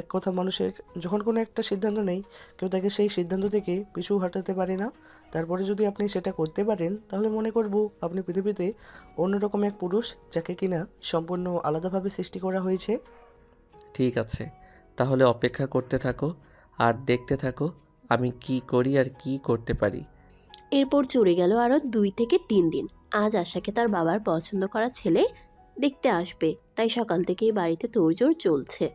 এক কথা, মানুষের যখন কোনো একটা সিদ্ধান্ত নেই, কেউ তাকে সেই সিদ্ধান্ত থেকে পিছু হটাতে পারে না। তারপরে যদি আপনি সেটা করতে পারেন, তাহলে মনে করব আপনি পৃথিবীতে অন্যরকম এক পুরুষ, যাকে কিনা সম্পূর্ণ আলাদাভাবে সৃষ্টি করা হয়েছে। ঠিক আছে, তাহলে অপেক্ষা করতে থাকো আর দেখতে থাকো আমি কি করি আর কি করতে পারি। এরপর চলে গেল আরও 2 থেকে 3 দিন। আজ আশাকে তার বাবার পছন্দ করা ছেলে দেখতে আসবে, তাই সকাল থেকেই বাড়িতে তোড়জোড় চলছে।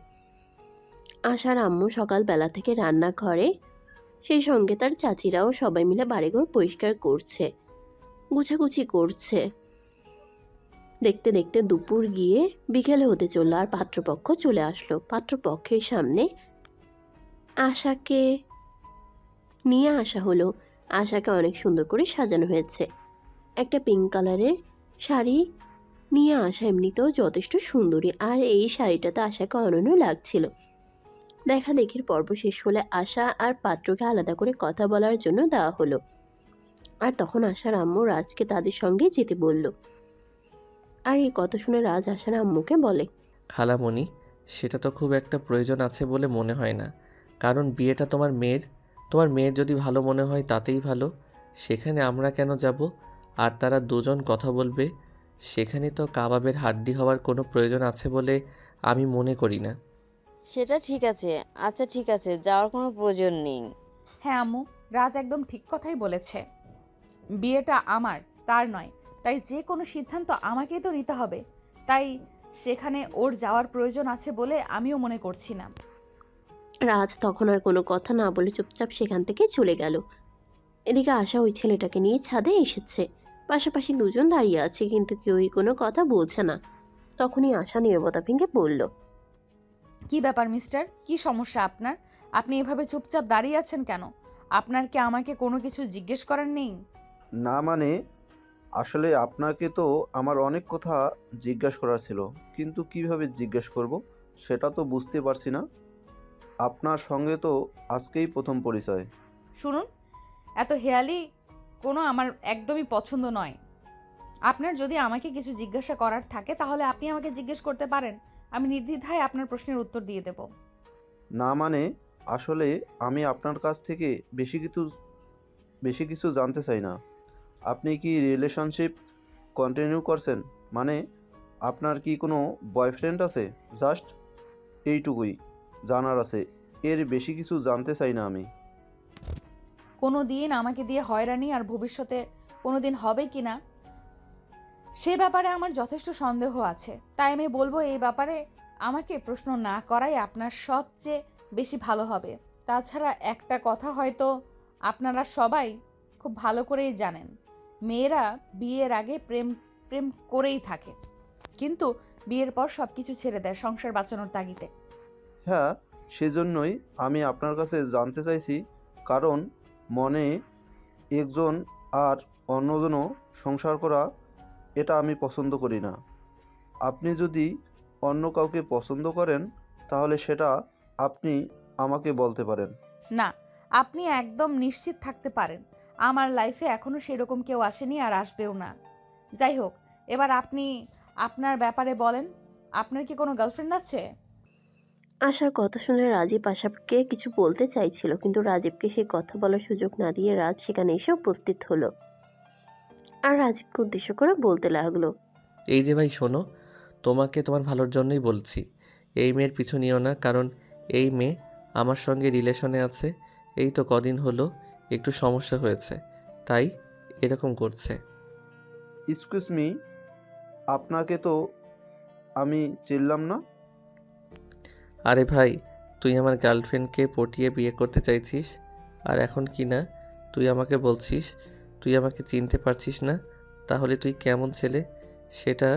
আশার আম্মু সকালবেলা থেকে রান্নাঘরে, সেই সঙ্গে তার চাচিরাও সবাই মিলে বাড়িঘর পরিষ্কার করছে, গুছাগুছি করছে। দেখতে দেখতে দুপুর গিয়ে বিকেলে হতে চললো, আর পাত্রপক্ষ চলে আসলো। পাত্রপক্ষের সামনে আশাকে নিয়ে আসা হলো। আশাকে অনেক সুন্দর করে সাজানো হয়েছে। একটা পিঙ্ক কালারের শাড়ি নিয়ে আসা এমনিতেও যথেষ্ট সুন্দরী, আর এই শাড়িটাতে আশাকে অনন্য লাগছিল। দেখা দেখির পর্ব শেষ হলে আশা আর পাত্রকে আলাদা করে কথা বলার জন্য দেওয়া হলো। আর তখন আশার আম্মু রাজকে তাদের সঙ্গে যেতে বলল। আর এই কথা শুনে রাজ আশার আম্মুকে বলে, খালামণি, সেটা তো খুব একটা প্রয়োজন আছে বলে মনে হয় না, কারণ বিয়েটা তোমার মেয়ের যদি ভালো মনে হয় তাতেই ভালো। সেখানে আমরা কেন যাব? আর তারা দুজন কথা বলবে, সেখানে তো কাবাবের হাড্ডি হওয়ার কোনো প্রয়োজন আছে বলে আমি মনে করি না। সেটা ঠিক আছে। আচ্ছা ঠিক আছে, যাওয়ার কোনো প্রয়োজন নেই। হ্যাঁ আম্মু, রাজ একদম ঠিক কথাই বলেছে। বিয়েটা আমার, তার নয়। তাই যে কোনো সিদ্ধান্ত আমাকেই তো নিতে হবে। তাই সেখানে ওর যাওয়ার প্রয়োজন আছে বলে আমিও মনে করছি না। রাজ তখন আর কোনো কথা না বলে চুপচাপ সেখান থেকে চলে গেল। এদিকে আশা ওই ছেলেটাকে নিয়ে ছাদে এসেছে। পাশাপাশি দুজন দাঁড়িয়ে আছে, কিন্তু কেউই কোনো কথা বলছে না। তখনই আশা নীরবতা ভেঙে বলল, কি ব্যাপার মিস্টার, কি সমস্যা আপনার? আপনি এভাবে চুপচাপ দাঁড়িয়ে আছেন কেন? আপনার কি আমাকে কোনো কিছু জিজ্ঞেস করার নেই? না মানে, আসলে আপনাকে তো আমার অনেক কথা জিজ্ঞাসা করার ছিল, কিন্তু কিভাবে জিজ্ঞেস করব সেটা তো বুঝতে পারছি না। আপনার সঙ্গে তো আজকেই প্রথম পরিচয়। শুনুন, এত হেয়ালি কোনো আমার একদমই পছন্দ নয়। আপনার যদি আমাকে কিছু জিজ্ঞাসা করার থাকে তাহলে আপনি আমাকে জিজ্ঞেস করতে পারেন। আমি নির্দ্বিধায় আপনার প্রশ্নের উত্তর দিয়ে দেব। না মানে, আসলে আমি আপনার কাছ থেকে বেশি কিছু জানতে চাই না। আপনি কি রিলেশনশিপ কন্টিনিউ করছেন? মানে আপনার কি কোনো বয়ফ্রেন্ড আছে? জাস্ট এইটুকুই জানার আছে, এর বেশি কিছু জানতে চাই না আমি। কোনো দিন আমাকে দিয়ে হয়রানি আর ভবিষ্যতে কোনো দিন হবে কি না সে ব্যাপারে আমার যথেষ্ট সন্দেহ আছে। তাই আমি বলবো এই ব্যাপারে আমাকে প্রশ্ন না করাই আপনার সবচেয়ে বেশি ভালো হবে। তাছাড়া একটা কথা হয়তো আপনারা সবাই খুব ভালো করেই জানেন, মেয়েরা বিয়ের আগে প্রেম প্রেম করেই থাকে, কিন্তু বিয়ের পর সব কিছু ছেড়ে দেয় সংসার বাঁচানোর তাগিদে। হ্যাঁ, সেজন্যই আমি আপনার কাছে জানতে চাইছি, কারণ মনে একজন আর অন্যজনও সংসার করা, এটা আমি পছন্দ করি না। আপনি যদি অন্য কাউকে পছন্দ করেন তাহলে সেটা আপনি আমাকে বলতে পারেন। না, আপনি একদম নিশ্চিত থাকতে পারেন আমার লাইফে এখনো সেরকম কেউ আসেনি আর আসবেও না। যাই হোক, এবার আপনি আপনার ব্যাপারে বলেন, আপনার কি কোনো গার্লফ্রেন্ড আছে? আশার কথা শুনে রাজীব আশাকে কিছু বলতে চাইছিল, কিন্তু রাজীবকে সেই কথা বলার সুযোগ না দিয়ে রাজ সেখানে এসে উপস্থিত হলো। আর রাজীবকে উদ্দেশ্য করে বলতে লাগলো, এই যে ভাই শোনো, তোমাকে তোমার ভালোর জন্যই বলছি, এই মেয়ের পিছু নিও না, কারণ এই মেয়ে আমার সঙ্গে রিলেশনে আছে। এই তো কদিন হলো একটু সমস্যা হয়েছে, তাই এরকম করছে। এক্সকিউজ মি, আপনাকে তো আমি চিনলাম না। আরে ভাই, তুই আমার গার্লফ্রেন্ডকে পটিয়ে বিয়ে করতে চাইছিস, আর এখন কি না তুই আমাকে বলছিস তুই আমাকে চিনতে পারছিস না? তাহলে তুই কেমন ছেলে সেটা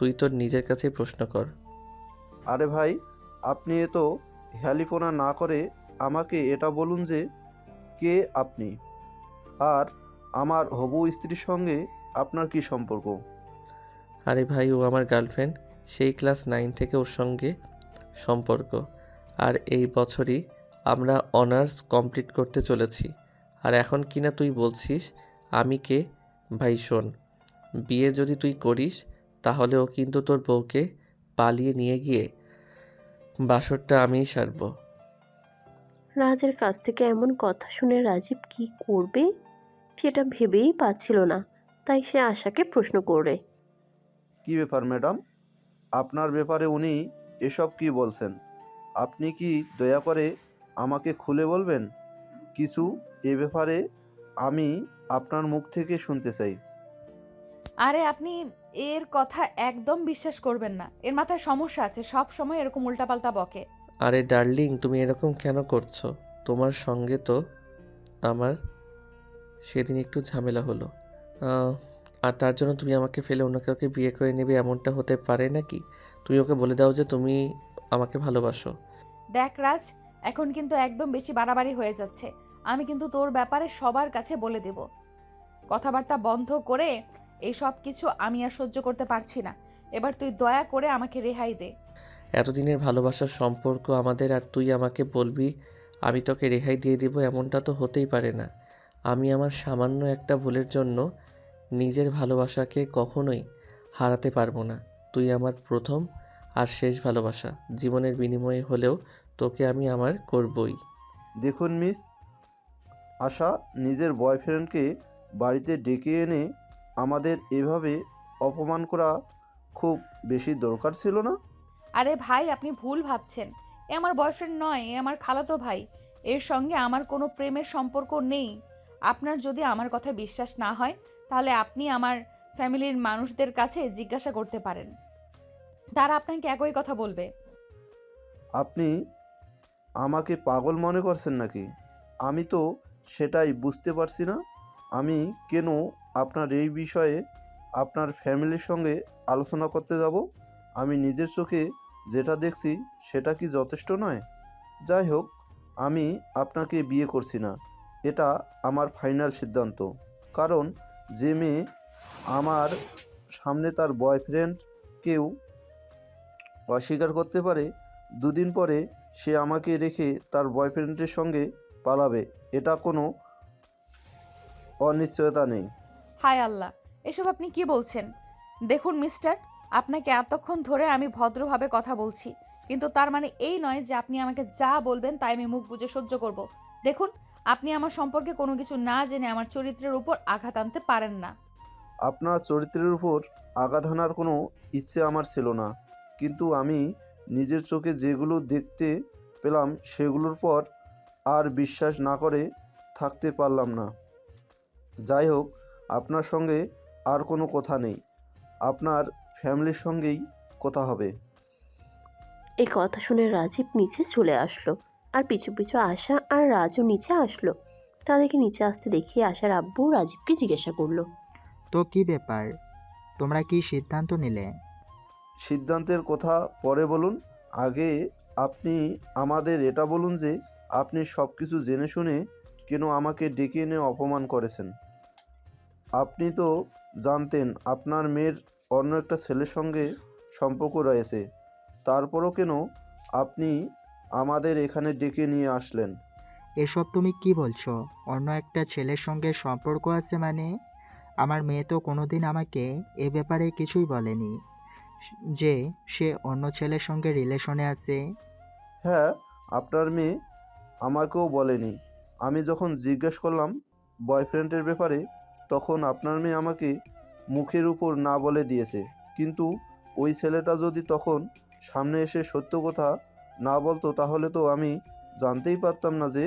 তুই তোর নিজের কাছেই প্রশ্ন কর। আরে ভাই, আপনি এ তো হ্যালিফোনা না করে আমাকে এটা বলুন যে কে আপনি, আর আমার হবু স্ত্রীর সঙ্গে আপনার কি সম্পর্ক? আরে ভাই, ও আমার গার্লফ্রেন্ড। সেই ক্লাস 9 থেকে ওর সঙ্গে সম্পর্ক। আর এই বছরই আমরা অনার্স কমপ্লিট করতে চলেছি। আর এখন কিনা তুই বলছিস আমি কে? ভাই শোন, বিয়ে যদি তুই করিস তাহলে ও কিন্তু তোর বউকে পালিয়ে নিয়ে গিয়ে বাসরটা আমিই সারবো। রাজের কাছ থেকে এমন কথা শুনে রাজীব কি করবে সেটা ভেবেই পাচ্ছিল না, তাই সে আশাকে প্রশ্ন করে। কি ব্যাপার ম্যাডাম, আপনার ব্যাপারে উনি এসব কি বলছেন? আপনি কি দয়া করে আমাকে খুলে বলবেন কিছু? এ ব্যাপারে আমি আপনার মুখ থেকে শুনতে চাই। আরে আপনি এর কথা একদম বিশ্বাস করবেন না, এর মাথায় সমস্যা আছে, সব সময় এরকম উল্টাপাল্টা বকে। আরে ডার্লিং, তুমি এরকম কেন করছো? তোমার সঙ্গে তো আমার সেদিন একটু ঝামেলা হলো, আর তার জন্য তুমি আমাকে ফেলে অন্য কাউকে বিয়ে করে নেবে, এমনটা হতে পারে নাকি? তুমি ওকে বলে দাও যে তুমি আমাকে ভালোবাসো। দেখ রাজ, এখন কিন্তু একদম বেশি বাড়াবাড়ি হয়ে যাচ্ছে। আমি কিন্তু তোর ব্যাপারে সবার কাছে বলে দেব। কথাবার্তা বন্ধ করে এই সব কিছু আমি আর সহ্য করতে পারছি না। এবার তুই দয়া করে আমাকে রেহাই দে। এতদিনের ভালোবাসার সম্পর্ক আমাদের, আর তুই আমাকে বলবি আমি তোকে রেহাই দিয়ে দিব? এমনটা তো হতেই পারে না। আমি আমার সামান্য একটা ভুলের জন্য নিজের ভালোবাসাকে কখনোই হারাতে পারবো না। তুই আমার প্রথম আর শেষ ভালোবাসা। জীবনের বিনিময়ে হলেও তোকে আমি আমার করবই। দেখুন মিস আশা, নিজের বয়ফ্রেন্ডকে বাড়িতে ডেকে এনে আমাদের এভাবে অপমান করা খুব বেশি দরকার ছিল না। আরে ভাই, আপনি ভুল ভাবছেন। এ আমার বয়ফ্রেন্ড নয়, এ আমার খালাতো ভাই। এর সঙ্গে আমার কোনো প্রেমের সম্পর্ক নেই। আপনার যদি আমার কথা বিশ্বাস না হয় তাহলে আপনি আমার ফ্যামিলির মানুষদের কাছে জিজ্ঞাসা করতে পারেন, তারা আপনাকে একই কথা বলবে। আপনি আমাকে পাগল মনে করছেন নাকি? আমি তো সেটাই বুঝতে পারছি না। আমি কেন আপনার এই বিষয়ে আপনার ফ্যামিলির সঙ্গে আলোচনা করতে যাব? আমি নিজের চোখে যেটা দেখছি সেটা কি যথেষ্ট নয়? যাই হোক, আমি আপনাকে বিয়ে করছি না, এটা আমার ফাইনাল সিদ্ধান্ত। কারণ যে মেয়ে আমার সামনে তার বয়ফ্রেন্ডকেও অস্বীকার করতে পারে, দুদিন পরে সে আমাকে রেখে তার বয়ফ্রেন্ডের সঙ্গে পালাবে, এটা কোনো অনিশ্চয়তা নেই। হায় আল্লাহ, এসব আপনি কি বলছেন? দেখুন মিস্টার, আপনাকে এতক্ষণ ধরে আমি ভদ্রভাবে কথা বলছি, কিন্তু তার মানে এই নয় যে আপনি আমাকে যা বলবেন তাই আমি মুখ বুজে সহ্য করব। দেখুন, আপনি আমার সম্পর্কে কোনো কিছু না জেনে আমার চরিত্রের উপর আঘাত আনতে পারেন না। আপনার চরিত্রের উপর আঘাত হানার কোনো ইচ্ছে আমার ছিল না, কিন্তু আমি নিজের চোখে যেগুলো দেখতে পেলাম সেগুলোর পর আর বিশ্বাস না করে থাকতে পারলাম না। যাই হোক, আপনার সঙ্গে আর কোনো কথা নেই, আপনার ফ্যামিলির সঙ্গেই কথা হবে। এই কথা শুনে রাজীব নিচে চলে আসলো, আর পিছু পিছু আশা আর রাজও নিচে আসলো। তাদেরকে নিচে আসতে দেখে আশার আব্বু রাজীবকে জিজ্ঞাসা করলো। তো কি ব্যাপার, তোমরা কি সিদ্ধান্ত নিলে? সিদ্ধান্তের কথা পরে বলুন, আগে আপনি আমাদের এটা বলুন যে আপনি সব কিছু জেনে শুনে কেন আমাকে ডেকে এনে অপমান করেছেন? আপনি তো জানতেন আপনার মেয়ের অন্য একটা ছেলের সঙ্গে সম্পর্ক রয়েছে, তারপরও কেন আপনি আমাদের এখানে ডেকে নিয়ে আসলেন? এসব তুমি কি বলছো? অন্য একটা ছেলের সঙ্গে সম্পর্ক আছে মানে? আমার মেয়ে তো কোনোদিন আমাকে এ ব্যাপারে কিছুই বলেনি যে সে অন্য ছেলের সঙ্গে রিলেশনে আছে। হ্যাঁ, আপনার মেয়ে আমাকেও বলেনি। আমি যখন জিজ্ঞেস করলাম বয়ফ্রেন্ডের ব্যাপারে, তখন আপনার মেয়ে আমাকে মুখের উপর না বলে দিয়েছে। কিন্তু ওই ছেলেটা যদি তখন সামনে এসে সত্য কথা না বলতো তাহলে তো আমি জানতেই পারতাম না যে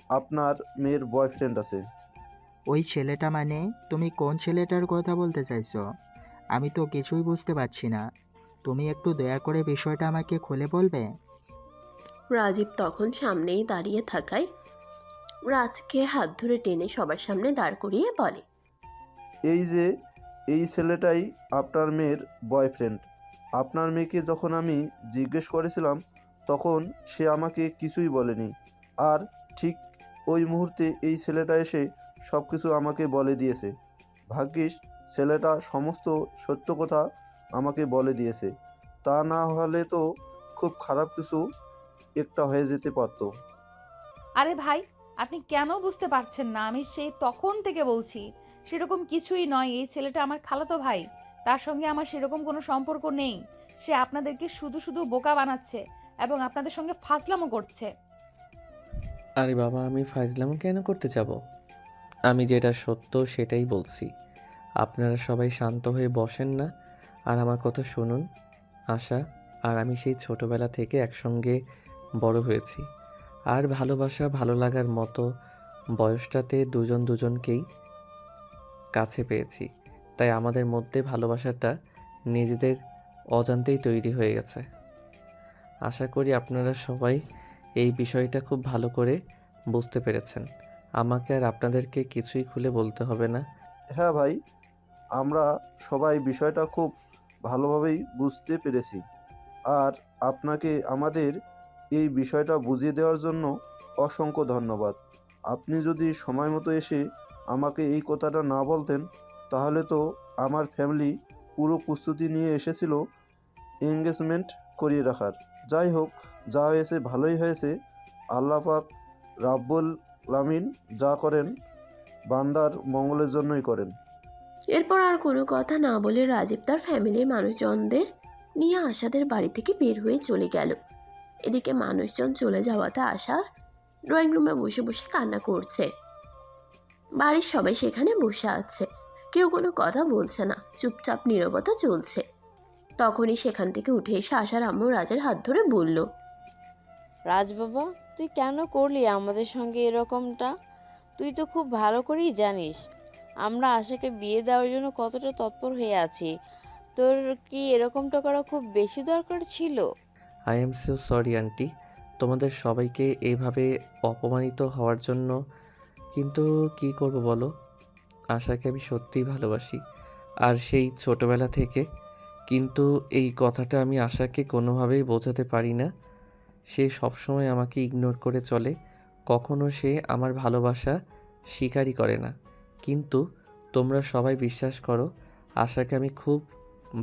আপনার মেয়ের বয়ফ্রেন্ড আছে। ওই ছেলেটা মানে তুমি কোন ছেলেটার কথা বলতে চাইছো? আমি তো কিছুই বুঝতে পারছি না। তুমি একটু দয়া করে বিষয়টা আমাকে খুলে বলবে? রাজীব তখন সামনেই দাঁড়িয়ে থাকায় রাজকে হাত ধরে টেনে সবার সামনে দাঁড় করিয়ে বলে। এই যে এই ছেলেটাই আপনার মেয়ের বয়ফ্রেন্ড। আপনার মেয়েকে যখন আমি জিজ্ঞেস করেছিলাম তখন সে আমাকে কিছুই বলেনি, আর ঠিক ওই মুহূর্তে এই ছেলেটা এসে সব কিছু আমাকে বলে দিয়েছে। ভাগ্যিস ছেলেটা সমস্ত সত্য কথা আমাকে বলে দিয়েছে, তা না হলে তো খুব খারাপ কিছু একটা হয়ে যেতে পারতো। আরে ভাই, আপনি কেন বুঝতে পারছেন না? আমি সেই তখন থেকে বলছি সেরকম কিছুই নয়। এই ছেলেটা আমার খালাতো ভাই, তার সঙ্গে আমার সেরকম কোনো সম্পর্ক নেই। সে আপনাদেরকে শুধু শুধু বোকা বানাচ্ছে এবং আপনাদের সঙ্গে ফাজলামো করছে। আরে বাবা, আমি ফাজলামো কেন করতে যাব? আমি যেটা সত্য সেটাই বলছি। আপনারা সবাই শান্ত হয়ে বসেন না আর আমার কথা শুনুন। আশা আর আমি সেই ছোটবেলা থেকে একসঙ্গে বড় হয়েছি, আর ভালোবাসা ভালো লাগার মতো বয়সটাতে দুজন দুজনকেই কাছে পেয়েছি। তাই আমাদের মধ্যে ভালোবাসাটা নিজেদের অজান্তেই তৈরি হয়ে গেছে। আশা করি আপনারা সবাই এই বিষয়টা খুব ভালো করে বুঝতে পেরেছেন। আমাকে আর আপনাদেরকে কিছুই খুলে বলতে হবে না। হ্যাঁ ভাই, আমরা সবাই বিষয়টা খুব ভালোভাবেই বুঝতে পেরেছি। আর আপনাকে আমাদের এই বিষয়টা বুঝিয়ে দেওয়ার জন্য অসংখ্য ধন্যবাদ। আপনি যদি সময় মতো এসে আমাকে এই কথাটা না বলতেন, তাহলে তো আমার ফ্যামিলি পুরো প্রস্তুতি নিয়ে এসেছিল এঙ্গেজমেন্ট করিয়ে রাখার। যাই হোক, যা হয়েছে ভালোই হয়েছে। আল্লাহ পাক রাব্বুল আলামিন যা করেন বান্দার মঙ্গলের জন্যই করেন। এরপর আর কোনো কথা না বলে রাজীব তার ফ্যামিলির মানুষজনদের নিয়ে আশাদের বাড়ি থেকে বের হয়ে চলে গেল। এদিকে মানুষজন চলে যাওয়াতে আশার ড্রয়িং রুমে বসে বসে কান্না করছে। বাড়ির সবাই সেখানে বসে আছে, কেউ কোনো কথা বলছে না, চুপচাপ নীরবতা চলছে। তখনই সেখান থেকে উঠে এসে আশার আম্মু রাজের হাত ধরে বলল, রাজ বাবা, তুই কেন করলি আমাদের সঙ্গে এরকমটা? তুই তো খুব ভালো করেই জানিস আমরা আশাকে বিয়ে দেওয়ার জন্য কতটা তৎপর হয়ে আছি। তোর কি এরকমটা করা খুব বেশি দরকার ছিল? I am so sorry aunty, তোমাদের সবাইকে এইভাবে অপমানিত হওয়ার জন্য। কিন্তু কি করব বলো, আশাকে আমি সত্যিই ভালোবাসি, আর সেই ছোটবেলা থেকে। কিন্তু এই কথাটা আমি আশাকে কোনোভাবেই বোঝাতে পারি না। সে সবসময় আমাকে ইগনোর করে চলে, কখনো সে আমার ভালোবাসা স্বীকারই করে না। কিন্তু তোমরা সবাই বিশ্বাস করো, আশাকে আমি খুব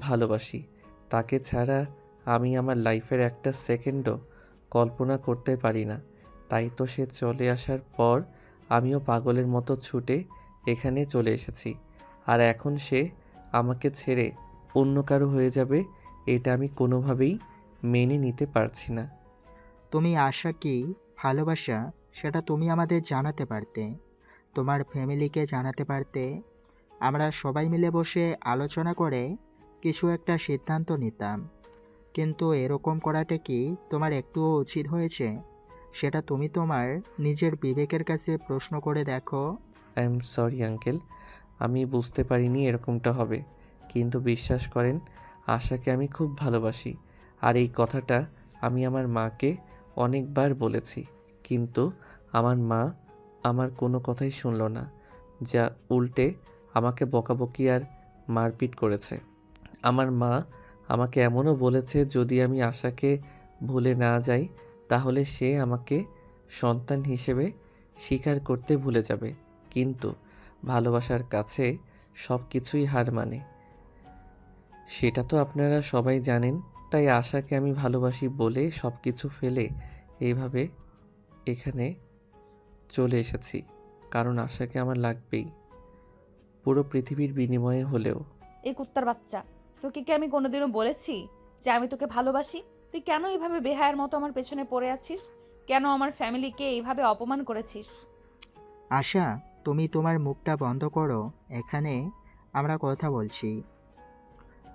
ভালোবাসি। তাকে ছাড়া আমি আমার লাইফের একটা সেকেন্ডও কল্পনা করতে পারি না। তাই তো সে চলে আসার পর আমিও পাগলের মতো ছুটে এখানে চলে এসেছি। আর এখন সে আমাকে ছেড়ে অন্য কারো হয়ে যাবে, এটা আমি কোনোভাবেই মেনে নিতে পারছি না। তুমি আশা কি ভালোবাসা সেটা তুমি আমাদের জানাতে পারতে, তোমার ফ্যামিলিকে জানাতে পারতে। আমরা সবাই মিলে বসে আলোচনা করে কিছু একটা সিদ্ধান্ত নিতাম। কিন্তু এরকম করাটা কি তোমার একটুও উচিত হয়েছে? সেটা তুমি তোমার নিজের বিবেকের কাছে প্রশ্ন করে দেখো। আই এম সরি আঙ্কেল, আমি বুঝতে পারিনি এরকমটা হবে। কিন্তু বিশ্বাস করেন, আশাকে আমি খুব ভালোবাসি। আর এই কথাটা আমি আমার মাকে অনেকবার বলেছি, কিন্তু আমার মা আমার কোনো কথাই শুনল না, যা উল্টে আমাকে বকাবকি আর মারপিট করেছে। আমার মা আমাকে এমনও বলেছে, যদি আমি আশাকে ভুলে না যাই তাহলে সে আমাকে সন্তান হিসেবে স্বীকার করতে ভুলে যাবে। কিন্তু ভালোবাসার কাছে সব কিছুই হার মানে, সেটা তো আপনারা সবাই জানেন। তাই আশাকে আমি ভালোবাসি বলে সব কিছু ফেলে এইভাবে এখানে চলে এসেছি, কারণ আশাকে আমার লাগবেই, পুরো পৃথিবীর বিনিময়ে হলেও। এই কুত্তার বাচ্চা, তোকে কি আমি কোনোদিনও বলেছি যে আমি তোকে ভালোবাসি? তুই কেন এইভাবে বেহায়ার মতো আমার পেছনে পড়ে আছিস? কেন আমার ফ্যামিলিকে এইভাবে অপমান করেছিস? আশা, তুমি তোমার মুখটা বন্ধ করো, এখানে আমরা কথা বলছি।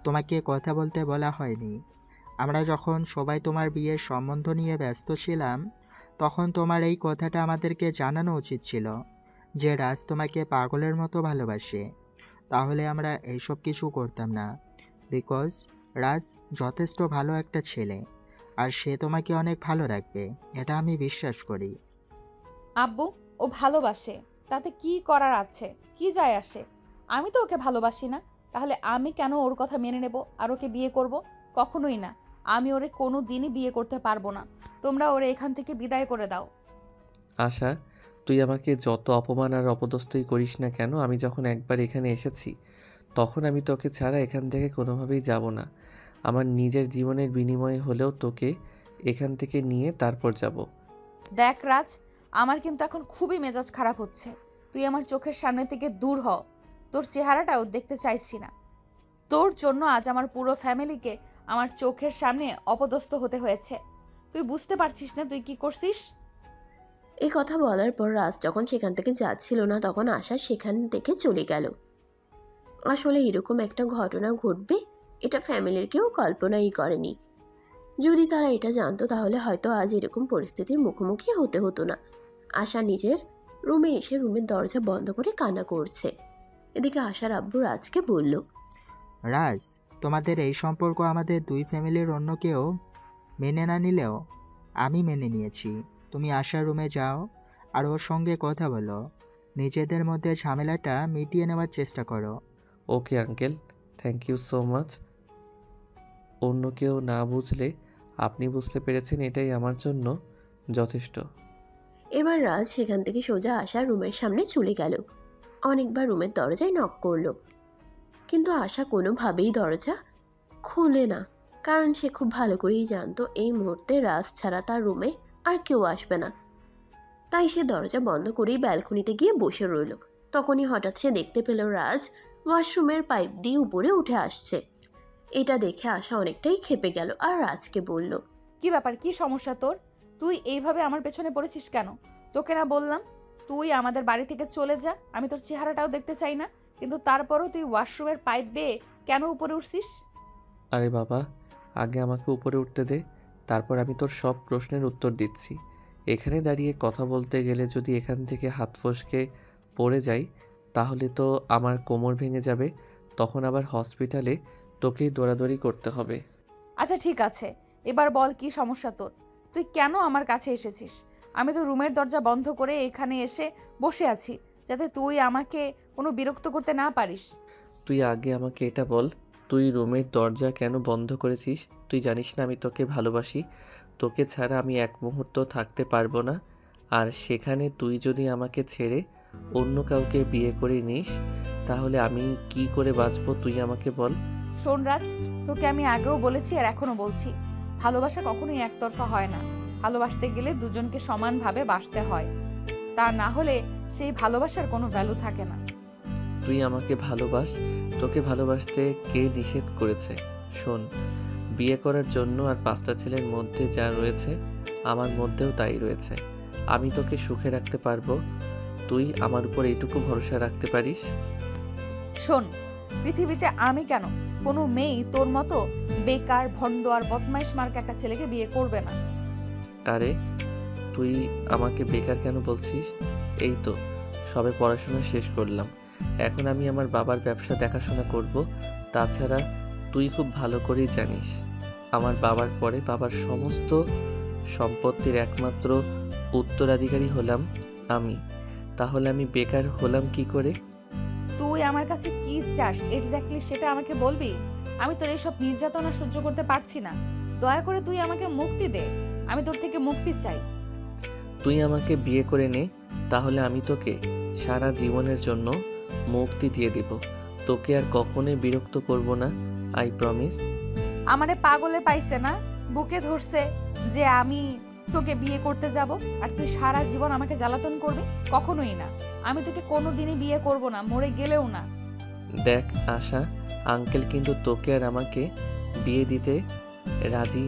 তোমাকে কথা বলতে বলা হয়নি। আমরা যখন সবাই তোমার বিয়ের সম্বন্ধ নিয়ে ব্যস্ত ছিলাম, তখন তোমার এই কথাটা আমাদেরকে জানানো উচিত ছিল যে রাজ তোমাকে পাগলের মতো ভালোবাসে। তাহলে আমরা এইসব কিছু করতাম না। বিকজ রাজ যথেষ্ট ভালো একটা ছেলে, আর সে তোমাকে অনেক ভালো রাখবে, এটা আমি বিশ্বাস করি। আব্বু, ও ভালোবাসে, তাতে কি করার আছে? কি যায় আসে? আমি তো ওকে ভালোবাসি না, তাহলে আমি কেন ওর কথা মেনে নেব আর ওকে বিয়ে করব? কখনোই না। আমি ওরে কোনো দিনই বিয়ে করতে পারবো না। তোমরা ওরে এখান থেকে বিদায় করে দাও। আশা, তুই আমাকে যত অপমান আর অপদস্থই করিস না কেন, আমি যখন একবার এখানে এসেছি তখন আমি তোকে ছাড়া এখান থেকে কোনোভাবেই যাব না। আমার নিজের জীবনের বিনিময়ে হলেও তোকে এখান থেকে নিয়ে তারপর যাব। দেখ রাজ, আমার কিন্তু এখন খুবই মেজাজ খারাপ হচ্ছে। তুই আমার চোখের সামনে থেকে দূর হ। তোর চেহারাটাও দেখতে চাইছি না। তোর জন্য আজ আমার পুরো ফ্যামিলিকে আমার চোখের সামনে অপদস্থ হতে হয়েছে। তুই বুঝতে পারছিস না তুই কি করছিস? এই কথা বলার পর রাজ যখন সেখান থেকে যাচ্ছিল না তখন আশা সেখান থেকে চলে গেল। আসলে এরকম একটা ঘটনা ঘটবে এটা ফ্যামিলির কেউ কল্পনাই করেনি। যদি তারা এটা জানতো তাহলে হয়তো আজ এরকম পরিস্থিতির মুখোমুখি হতে হতো না। আশা নিজের রুমে এসে রুমের দরজা বন্ধ করে কান্না করছে। এদিকে আশার আব্বু রাজকে বলল, রাজ, তোমাদের এই সম্পর্ক আমাদের দুই ফ্যামিলির অন্য কেউ মেনে না নিলেও আমি মেনে নিয়েছি। তুমি আশার রুমে যাও আর ওর সঙ্গে কথা বলো, নিজেদের মধ্যে ঝামেলাটা মিটিয়ে নেওয়ার চেষ্টা করো। Okay uncle, thank you so much. অন্য কেউ না বুঝলে আপনি বুঝতে পেরেছেন, এটাই আমার জন্য যথেষ্ট। এবার রাজ সেখান থেকে সোজা আশার রুমের সামনে চলে গেল। অনেকবার রুমের দরজায় নক করলো, কিন্তু আশা কোনোভাবেই দরজা খোলে না। কারণ সে খুব ভালো করেই জানতো এই মুহূর্তে রাজ ছাড়া তার রুমে আর কেউ আসবে না। তাই সে দরজা বন্ধ করেই ব্যালকনিতে গিয়ে বসে রইল। তখনই হঠাৎ সে দেখতে পেল রাজ ওয়াশরুমের পাইপ দিয়ে উপরে উঠে আসছে। এটা দেখে আশা অনেকটাই ক্ষেপে গেল আর রাজকে বলল, কি ব্যাপার, কি সমস্যা তোর? তুই এইভাবে আমার পেছনে পড়েছিস কেন? তোকে না বললাম তুই আমাদের বাড়ি থেকে চলে যা, আমি তোর চেহারাটাও দেখতে চাই না। কিন্তু তারপরও তুই ওয়াশরুমের পাইপ বেয়ে কেন উপরে উঠছিস? আরে বাবা, আগে আমাকে উপরে উঠতে দে, তারপর আমি তোর সব প্রশ্নের উত্তর দিচ্ছি। এখানে দাঁড়িয়ে কথা বলতে গেলে যদি এখান থেকে হাত ফসকে পড়ে যাই তাহলে তো আমার কোমর ভেঙে যাবে, তখন আবার হসপিটালে তোকেই দৌড়াদৌড়ি করতে হবে। আচ্ছা ঠিক আছে, এবার বল কি সমস্যা তোর? তুই কেন আমার কাছে এসেছিস? আমি তো রুমের দরজা বন্ধ করে এখানে এসে বসে আছি যাতে তুই আমাকে কোনো বিরক্ত করতে না পারিস। তুই আগে আমাকে এটা বল, তুই রুমের দরজা কেন বন্ধ করেছিস? তুই জানিস না আমি তোকে ভালোবাসি, তোকে ছাড়া আমি এক মুহূর্ত থাকতে পারবো না। আর সেখানে তুই যদি আমাকে ছেড়ে অন্য কাউকে বিয়ে করে নিস তাহলে আমি কি করে বাঁচবো তুই আমাকে বল। শোন রাজ, তোকে আমি আগেও বলেছি আর এখনো বলছি, ভালোবাসা কখনোই একতরফা হয় না। ভালোবাসতে গেলে দুজনকে সমানভাবে বাসতে হয়, তা না হলে সেই ভালোবাসার কোনো ভ্যালু থাকে না। তুই আমাকে ভালোবাস, তোকে ভালোবাসতে কে নিষেধ করেছে? শোন, বিয়ে করার জন্য আর 5টা ছেলের মধ্যে যা রয়েছে আমার মধ্যেও তাই রয়েছে। আমি তোকে সুখে রাখতে পারবো, তুই আমার উপর এইটুকু ভরসা রাখতে পারিস? শোন, পৃথিবীতে আমি কেন, কোনো মেয়েই তোর মতো বেকার ভণ্ড আর বদমাইশ মার্কা একটা ছেলেকে বিয়ে করবে না। আরে তুই আমাকে বেকার কেন বলছিস? এই তো সবে পড়াশোনা শেষ করলাম, এখন আমি আমার বাবার ব্যবসা দেখাশোনা করব। তাছাড়া তুই খুব ভালো করেই জানিস আমার বাবার পরে বাবার সমস্ত সম্পত্তির একমাত্র উত্তরাধিকারী হলাম আমি। তাহলে আমি বেকার হলাম কি করে? তুই আমার কাছে কি চাস এক্স্যাক্টলি সেটা আমাকে বলবি। আমি তোর এইসব নির্যাতনা সহ্য করতে পারছি না। দয়া করে তুই আমাকে মুক্তি দে, আমি তোর থেকে মুক্তি চাই। তুই আমাকে বিয়ে করে নে, তাহলে আমি তোকে সারা জীবনের জন্য মুক্তি দিয়ে দিব। তোকে আর কখনোই বিরক্ত করব না, আই প্রমিস। আমারে পাগলে পাইছে না, বুকে ধরছে যে আমি তোকে বিয়ে করতে যাব আর তুই সারা জীবন আমাকে জ্বালাতন করবি? কখনোই না, আমি তোকে কোনোদিনই বিয়ে করব না, মরে গেলেও না। দেখ আশা, আঙ্কেল কিন্তু তোকে আর আমাকে বিয়ে দিতে রাজি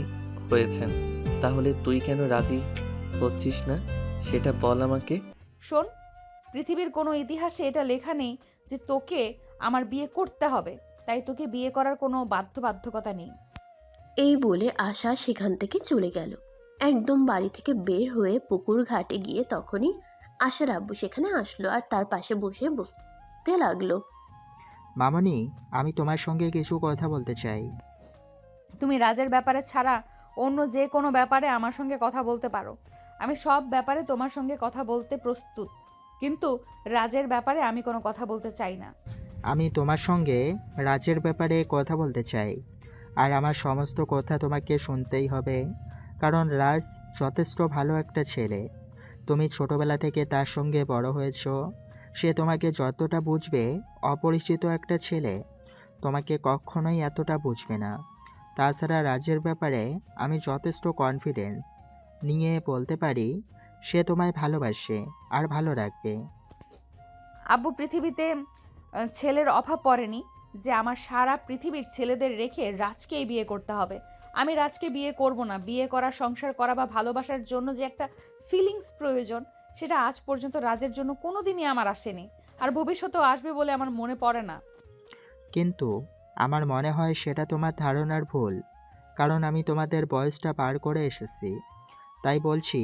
হয়েছেন, তাহলে তুই কেন রাজি হচ্ছিস না সেটা বল আমাকে। শোন, পৃথিবীর কোনো ইতিহাসে এটা লেখা নেই যে তোকে আমার বিয়ে করতে হবে, তাই তোকে বিয়ে করার কোনো বাধ্যবাধকতা নেই। এই বলে আশা সেখান থেকে চলে গেল। একদম বাড়ি থেকে বের হয়ে পুকুর ঘাটে গিয়ে তখনই আশার আব্বু সেখানে আসলো আর তার পাশে বসে বসতে লাগলো। মামনি, আমি তোমার সঙ্গে কিছু কথা বলতে চাই। তুমি রাজের ব্যাপারে ছাড়া অন্য যে কোনো ব্যাপারে আমার সঙ্গে কথা বলতে পারো, আমি সব ব্যাপারে তোমার সঙ্গে কথা বলতে প্রস্তুত, কিন্তু রাজের ব্যাপারে আমি কোনো কথা বলতে চাই না। আমি তোমার সঙ্গে রাজের ব্যাপারে কথা বলতে চাই। আর আমার সমস্ত কথা তোমাকে শুনতেই হবে, কারণ রাজ যথেষ্ট ভালো একটা ছেলে। তুমি ছোটবেলা থেকে তার সঙ্গে বড় হয়েছো। সে তোমাকে যতটা বুঝবে, অপরিচিত একটা ছেলে তোমাকে কখনোই এতটা বুঝবে না। তাছাড়া রাজের ব্যাপারে আমি যথেষ্ট কনফিডেন্স নিয়ে বলতে পারি, সে তোমায় ভালোবাসে আর ভালো রাখবে। আব্বু, পৃথিবীতে ছেলের অভাব পড়েনি যে আমার সারা পৃথিবীর ছেলেদের রেখে রাজকেই বিয়ে করতে হবে। আমি রাজকে বিয়ে করব না। বিয়ে করা, সংসার করা বা ভালোবাসার জন্য যে একটা ফিলিংস প্রয়োজন, সেটা আজ পর্যন্ত রাজের জন্য কোনোদিনই আমার আসেনি, আর ভবিষ্যতেও আসবে বলে আমার মনে পড়ে না। কিন্তু আমার মনে হয় সেটা তোমার ধারণার ভুল, কারণ আমি তোমাদের বয়সটা পার করে এসেছি। তাই বলছি,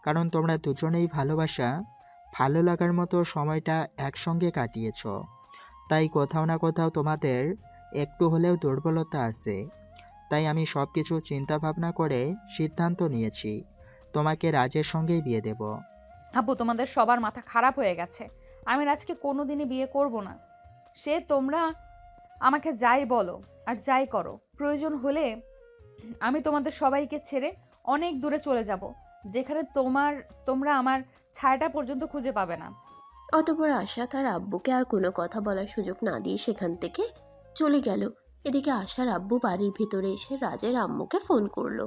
কারণ তোমরা দুজনেই ভালো লাগার মতো সময়টা একসঙ্গে কাটিয়েছ। তাই কোথাও না কোথাও তোমাদের একটু হলেও দুর্বলতা আছে। তাই আমি সব কিছু চিন্তা ভাবনা করে সিদ্ধান্ত নিয়েছি, তোমাকে রাজের সঙ্গেই বিয়ে দেব। আব্বু, তোমাদের সবার মাথা খারাপ হয়ে গেছে। আমি রাজকে কোনোদিনই বিয়ে করব না। সে তোমরা আমাকে যাই বলো আর যাই করো, প্রয়োজন হলে আমি তোমাদের সবাইকে ছেড়ে অনেক দূরে চলে যাব, যেখানে তোমরা আমার ছায়াটা পর্যন্ত খুঁজে পাবে না। অতঃপর আশা তার আব্বুকে আর কোনো কথা বলার সুযোগ না দিয়ে সেখান থেকে চলে গেল। এদিকে আশার আব্বু বাড়ির ভিতরে এসে রাজের আম্মুকে ফোন করলো।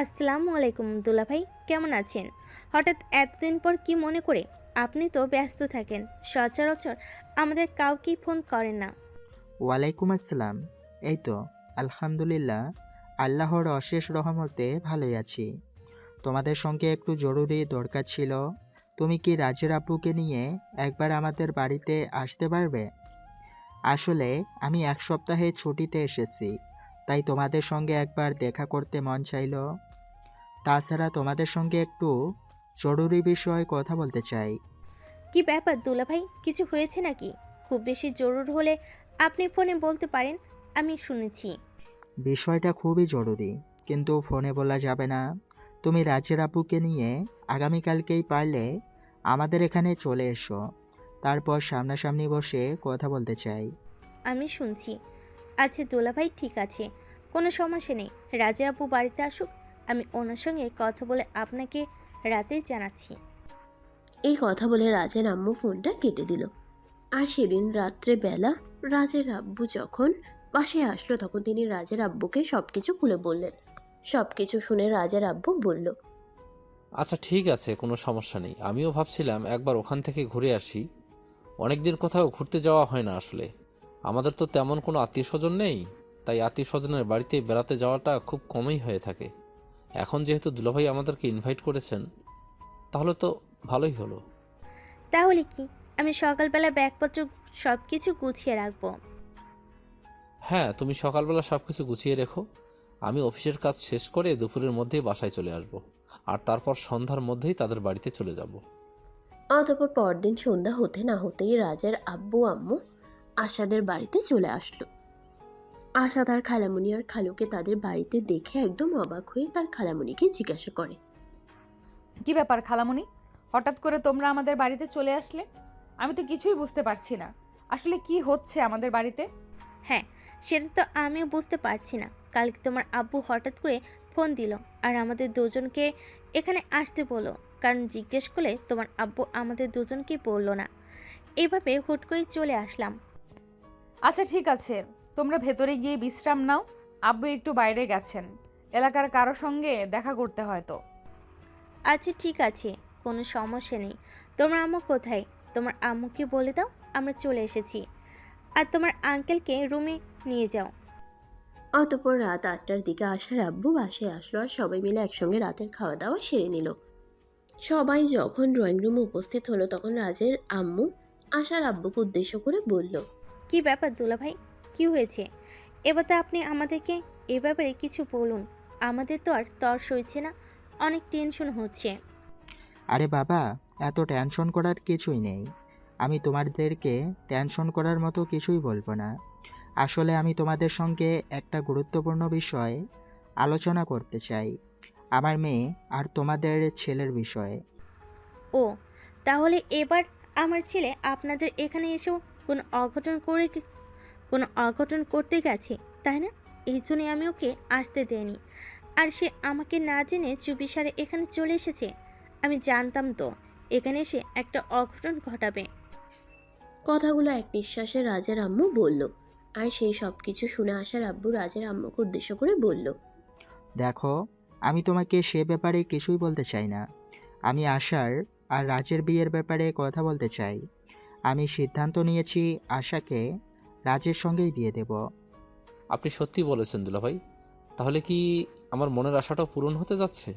আসসালামু আলাইকুম দুলাভাই, কেমন আছেন? হঠাৎ এতদিন পর কি মনে করে? আপনি তো ব্যস্ত থাকেন, সচরাচর আমাদের কাউকেই ফোন করেন না। ওয়ালাইকুম আসসালাম। এই তো আলহামদুলিল্লাহ, আল্লাহর অশেষ রহমতে ভালোই আছি। তোমাদের সঙ্গে একটু জরুরি দরকার ছিল। তুমি কি রাজের আব্বুকে নিয়ে একবার আমাদের বাড়িতে আসতে পারবে? আসলে আমি এক সপ্তাহে ছুটিতে এসেছি, তাই তোমাদের সঙ্গে একবার দেখা করতে মন চাইলো। তাছাড়া তোমাদের সঙ্গে একটু জরুরি বিষয়ে কথা বলতে চাই। কি ব্যাপার দুলাভাই, কিছু হয়েছে নাকি? খুব বেশি জরুর হলে আপনি ফোনে বলতে পারেন, আমি শুনেছি। বিষয়টা খুবই জরুরি, কিন্তু ফোনে বলা যাবে না। তুমি রাজের আব্বুকে নিয়ে আগামীকালকেই পারলে আমাদের এখানে চলে এসো, তারপর সামনাসামনি বসে কথা বলতে চাই। আমি শুনছি। আচ্ছা দুলাভাই, ঠিক আছে, কোনো সমস্যা নেই। রাজা আপু বাড়িতে আসুক, আমি ওনার সঙ্গে কথা বলে আপনাকে রাতেই জানাচ্ছি। এই কথা বলে রাজের আম্মু ফোনটা কেটে দিল। আর সেদিন রাত্রে বেলা রাজের আব্বু যখন বাসায় আসলো, তখন তিনি রাজের আব্বুকে সবকিছু খুলে বললেন। সবকিছু শুনে রাজের আব্বু বলল, আচ্ছা ঠিক আছে, কোনো সমস্যা নেই। আমিও ভাবছিলাম একবার ওখান থেকে ঘুরে আসি। অনেকদিন কোথাও ঘুরতে যাওয়া হয় না আসলে। আমাদের তো তেমন কোনো আত্মীয় স্বজন নেই, তাই আত্মীয় স্বজনের বাড়িতে বেড়াতে যাওয়াটা খুব কমই হয়ে থাকে। এখন যেহেতু দুলাভাই আমাদেরকে ইনভাইট করেছেন, তাহলে তো ভালোই হলো। তাহলে কি আমি সকালবেলা ব্যাগপত্র সব কিছু গুছিয়ে রাখবো? হ্যাঁ, তুমি সকালবেলা সব কিছু গুছিয়ে রেখো। আমি অফিসের কাজ শেষ করে দুপুরের মধ্যেই বাসায় চলে আসব, আর তারপর সন্ধ্যার মধ্যেই তাদের বাড়িতে চলে যাব। অতঃপর পরদিন সন্ধ্যা হতে না হতেই রাজের আব্বু আম্মু আশাদের বাড়িতে চলে আসলো। আশা তার খালামুনি আর খালুকে তাদের বাড়িতে দেখে একদম অবাক হয়ে তার খালামুনিকে জিজ্ঞাসা করে, কি ব্যাপার খালামণি, হঠাৎ করে তোমরা আমাদের বাড়িতে চলে আসলে? আমি তো কিছুই বুঝতে পারছি না, আসলে কি হচ্ছে আমাদের বাড়িতে। হ্যাঁ, সেটা তো আমিও বুঝতে পারছি না। কালকে তোমার আব্বু হঠাৎ করে ফোন দিল আর আমাদের দুজনকে এখানে আসতে বললো, কারণ জিজ্ঞেস করলে তোমার আব্বু আমাদের দুজনকেই বললো না। এইভাবে হুট করে চলে আসলাম। আচ্ছা ঠিক আছে, তোমরা ভেতরে গিয়ে বিশ্রাম নাও। আব্বু একটু বাইরে গেছেন, এলাকার কারো সঙ্গে দেখা করতে হয়তো। আচ্ছা ঠিক আছে, কোনো সমস্যা নেই। তোমার আম্মু কোথায়? তোমার আম্মুকে বলে দাও আমরা চলে এসেছি, আর তোমার আঙ্কেলকে রুমে নিয়ে যাও। অতঃপর রাত 8টার দিকে আশার আব্বু বাসায় আসলো আর সবাই মিলে একসঙ্গে রাতের খাওয়া দাওয়া সেরে নিল। সবাই যখন ড্রয়িং রুমে উপস্থিত হলো, তখন রাজের আম্মু আশার আব্বুকে উদ্দেশ্য করে বলল, কি ব্যাপার দুলাভাই, কি হয়েছে? এবার তো আপনি আমাদেরকে এ ব্যাপারে কিছু বলুন। আমাদের তো আর তর সইছে না, অনেক টেনশন হচ্ছে। আরে বাবা, এত টেনশন করার কিছুই নেই। আমি তোমাদেরকে টেনশন করার মতো কিছুই বলবো না। আসলে আমি তোমাদের সঙ্গে একটা গুরুত্বপূর্ণ বিষয় আলোচনা করতে চাই, আমার মেয়ে আর তোমাদের ছেলের বিষয়ে। ও, তাহলে এবার আমার ছেলে আপনাদের এখানে এসেও কোনো অঘটন করতে গেছে, তাই না? এই জন্যই আমি ওকে আসতে দেইনি। আর সে আমাকে না জেনে চুপিসারে এখানে চলে এসেছে। আমি জানতাম তো এখানে এসে একটা অঘটন ঘটাবে। কথাগুলো এক নিঃশ্বাসে রাজের আম্মু বলল। আর সেই সব কিছু শুনে আসার আব্বু রাজের আম্মুকে উদ্দেশ্য করে বলল, দেখো, আমি তোমাকে সে ব্যাপারে কিছুই বলতে চাই না। আমি আশার আর রাজের বিয়ের ব্যাপারে কথা বলতে চাই। আমি সিদ্ধান্ত নিয়েছি আশাকে রাজের সঙ্গেই বিয়ে দেব। আপনি সত্যি বলেছেন দুলাভাই। তাহলে কি আমার মনের আশাটাও পূরণ হতে যাচ্ছে?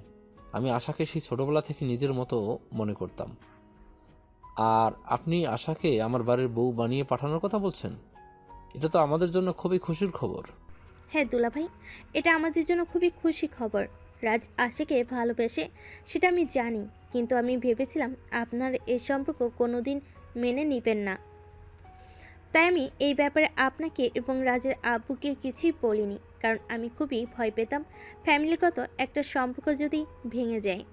আমি আশাকে সেই ছোটবেলা থেকে নিজের মতো মনে করতাম, আর আপনি আশাকে আমার বাড়ির বউ বানিয়ে পাঠানোর কথা বলছেন। এটা তো আমাদের জন্য খুবই খুশির খবর। হ্যাঁ দুলাভাই, এটা আমাদের জন্য খুবই খুশি খবর। রাজ আশাকে ভালোবেসে সেটা আমি জানি, কিন্তু আমি ভেবেছিলাম আপনার এই সম্পর্ক কোনোদিন মেনে নেবেন না। তাই আমি এই ব্যাপারে আপনাকে এবং রাজের আব্বুকে কিছুই বলিনি, কারণ আমি খুবই ভয় পেতাম ফ্যামিলিগত একটা সম্পর্ক যদি ভেঙে যায়।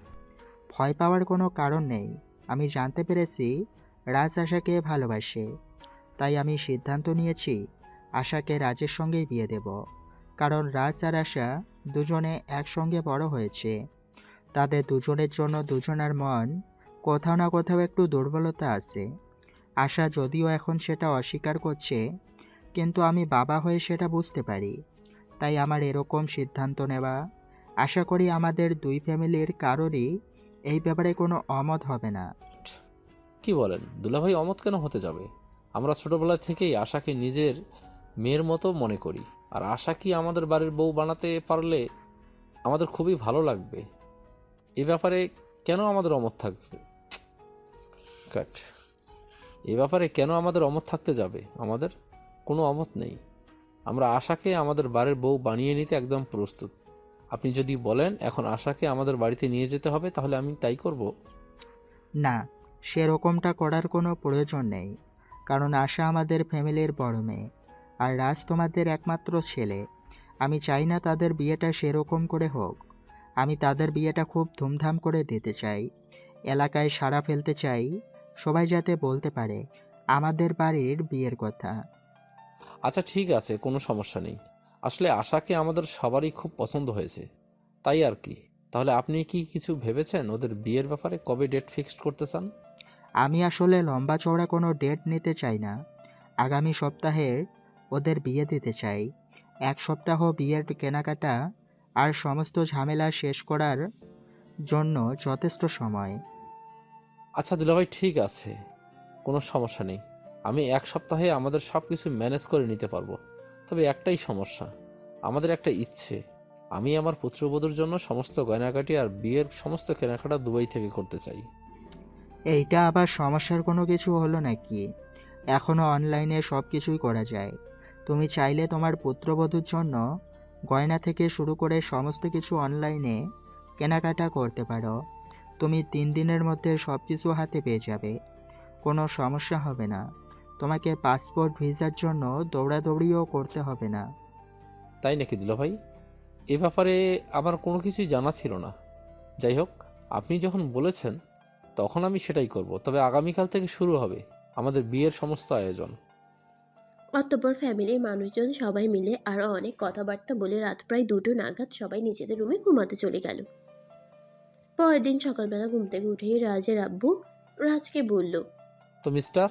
ভয় পাওয়ার কোনো কারণ নেই। আমি জানতে পেরেছি রাজ আশাকে ভালোবাসে, তাই আমি সিদ্ধান্ত নিয়েছি আশাকে রাজের সঙ্গেই বিয়ে দেব। কারণ রাজ আর আশা দুজনে একসঙ্গে বড় হয়েছে। তাদের দুজনের জন্য দুজনের মন কোথাও না কোথাও একটু দুর্বলতা আছে। আশা যদিও এখন সেটা অস্বীকার করছে, কিন্তু আমি বাবা হয়ে সেটা বুঝতে পারি। তাই আমার এরকম সিদ্ধান্ত নেওয়া। আশা করি আমাদের দুই ফ্যামিলির কারোরই এই ব্যাপারে কোনো অমত হবে না। কি বলেন দুলাভাই, অমত কেন হতে যাবে? আমরা ছোটবেলা থেকেই আশাকে নিজের মেয়ের মতো মনে করি, আর আশা কি আমাদের বাড়ির বউ বানাতে পারলে আমাদের খুবই ভালো লাগবে। এ ব্যাপারে কেন আমাদের অমত থাকবে? কাট। এ ব্যাপারে কেন আমাদের অমত থাকতে যাবে? আমাদের কোনো অমত নেই। আমরা আশাকে আমাদের বাড়ির বউ বানিয়ে নিতে একদম প্রস্তুত। আপনি যদি বলেন এখন আশাকে আমাদের বাড়িতে নিয়ে যেতে হবে, তাহলে আমি তাই করব। না, সেরকমটা করার কোনো প্রয়োজন নেই। কারণ আশা আমাদের ফ্যামিলির বড় মেয়ে, আর রাজ তোমাদের একমাত্র ছেলে। আমি চাই না তাদের বিয়েটা সেরকম করে হোক। আমি তাদের বিয়েটা খুব ধুমধাম করে দিতে চাই। এলাকায় সাড়া ফেলতে চাই, সবাই যাতে বলতে পারে আমাদের বাড়ির বিয়ের কথা। আচ্ছা ঠিক আছে, কোনো সমস্যা নেই। আসলে আশাকে আমাদের সবারই খুব পছন্দ হয়েছে, তাই আর কি। তাহলে আপনি কি কিছু ভেবেছেন ওদের বিয়ের ব্যাপারে? কবে ডেট ফিক্সড করতে চান? আমি আসলে লম্বা চওড়া কোনো ডেট নিতে চাই না। আগামী সপ্তাহে ওদের বিয়ে দিতে চাই। এক সপ্তাহ বিয়ের কেনাকাটা আর সমস্ত ঝামেলা শেষ করার জন্য যথেষ্ট সময়। আচ্ছা দুলাভাই, ঠিক আছে, কোনো সমস্যা নেই। আমি এক সপ্তাহে আমাদের সব কিছু ম্যানেজ করে নিতে পারবো। তবে একটাই সমস্যা, আমাদের একটা ইচ্ছে। আমি আমার পুত্রবধূর জন্য সমস্ত গয়নাগাটি আর বিয়ের সমস্ত কেনাকাটা দুবাই থেকে করতে চাই। এইটা আবার সমস্যার কোনো কিছু হলো নাকি? এখনও অনলাইনে সব কিছুই করা যায়। তুমি চাইলে তোমার পুত্রবধূর জন্য গয়না থেকে শুরু করে সমস্ত কিছু অনলাইনে কেনাকাটা করতে পারো। তুমি 3 দিনের মধ্যে সব কিছু হাতে পেয়ে যাবে, কোনো সমস্যা হবে না। তোমাকে পাসপোর্ট ভিসার জন্য দৌড়াদৌড়িও করতে হবে না। তাই নাকি দুলাভাই? এ ব্যাপারে আমার কোনো কিছুই জানা ছিল না। যাই হোক, আপনি যখন বলেছেন তখন আমি সেটাই করব। তবে আগামীকাল থেকে শুরু হবে আমাদের বিয়ের সমস্ত আয়োজন। অতঃপর ফ্যামিলির মানুষজন সবাই মিলে আরও অনেক কথাবার্তা বলে রাত প্রায় 2টো নাগাদ সবাই নিজেদের রুমে ঘুমাতে চলে গেল। পরের দিন সকালবেলা ঘুম থেকে উঠেই রাজের আব্বু রাজকে বলল, তো মিস্টার,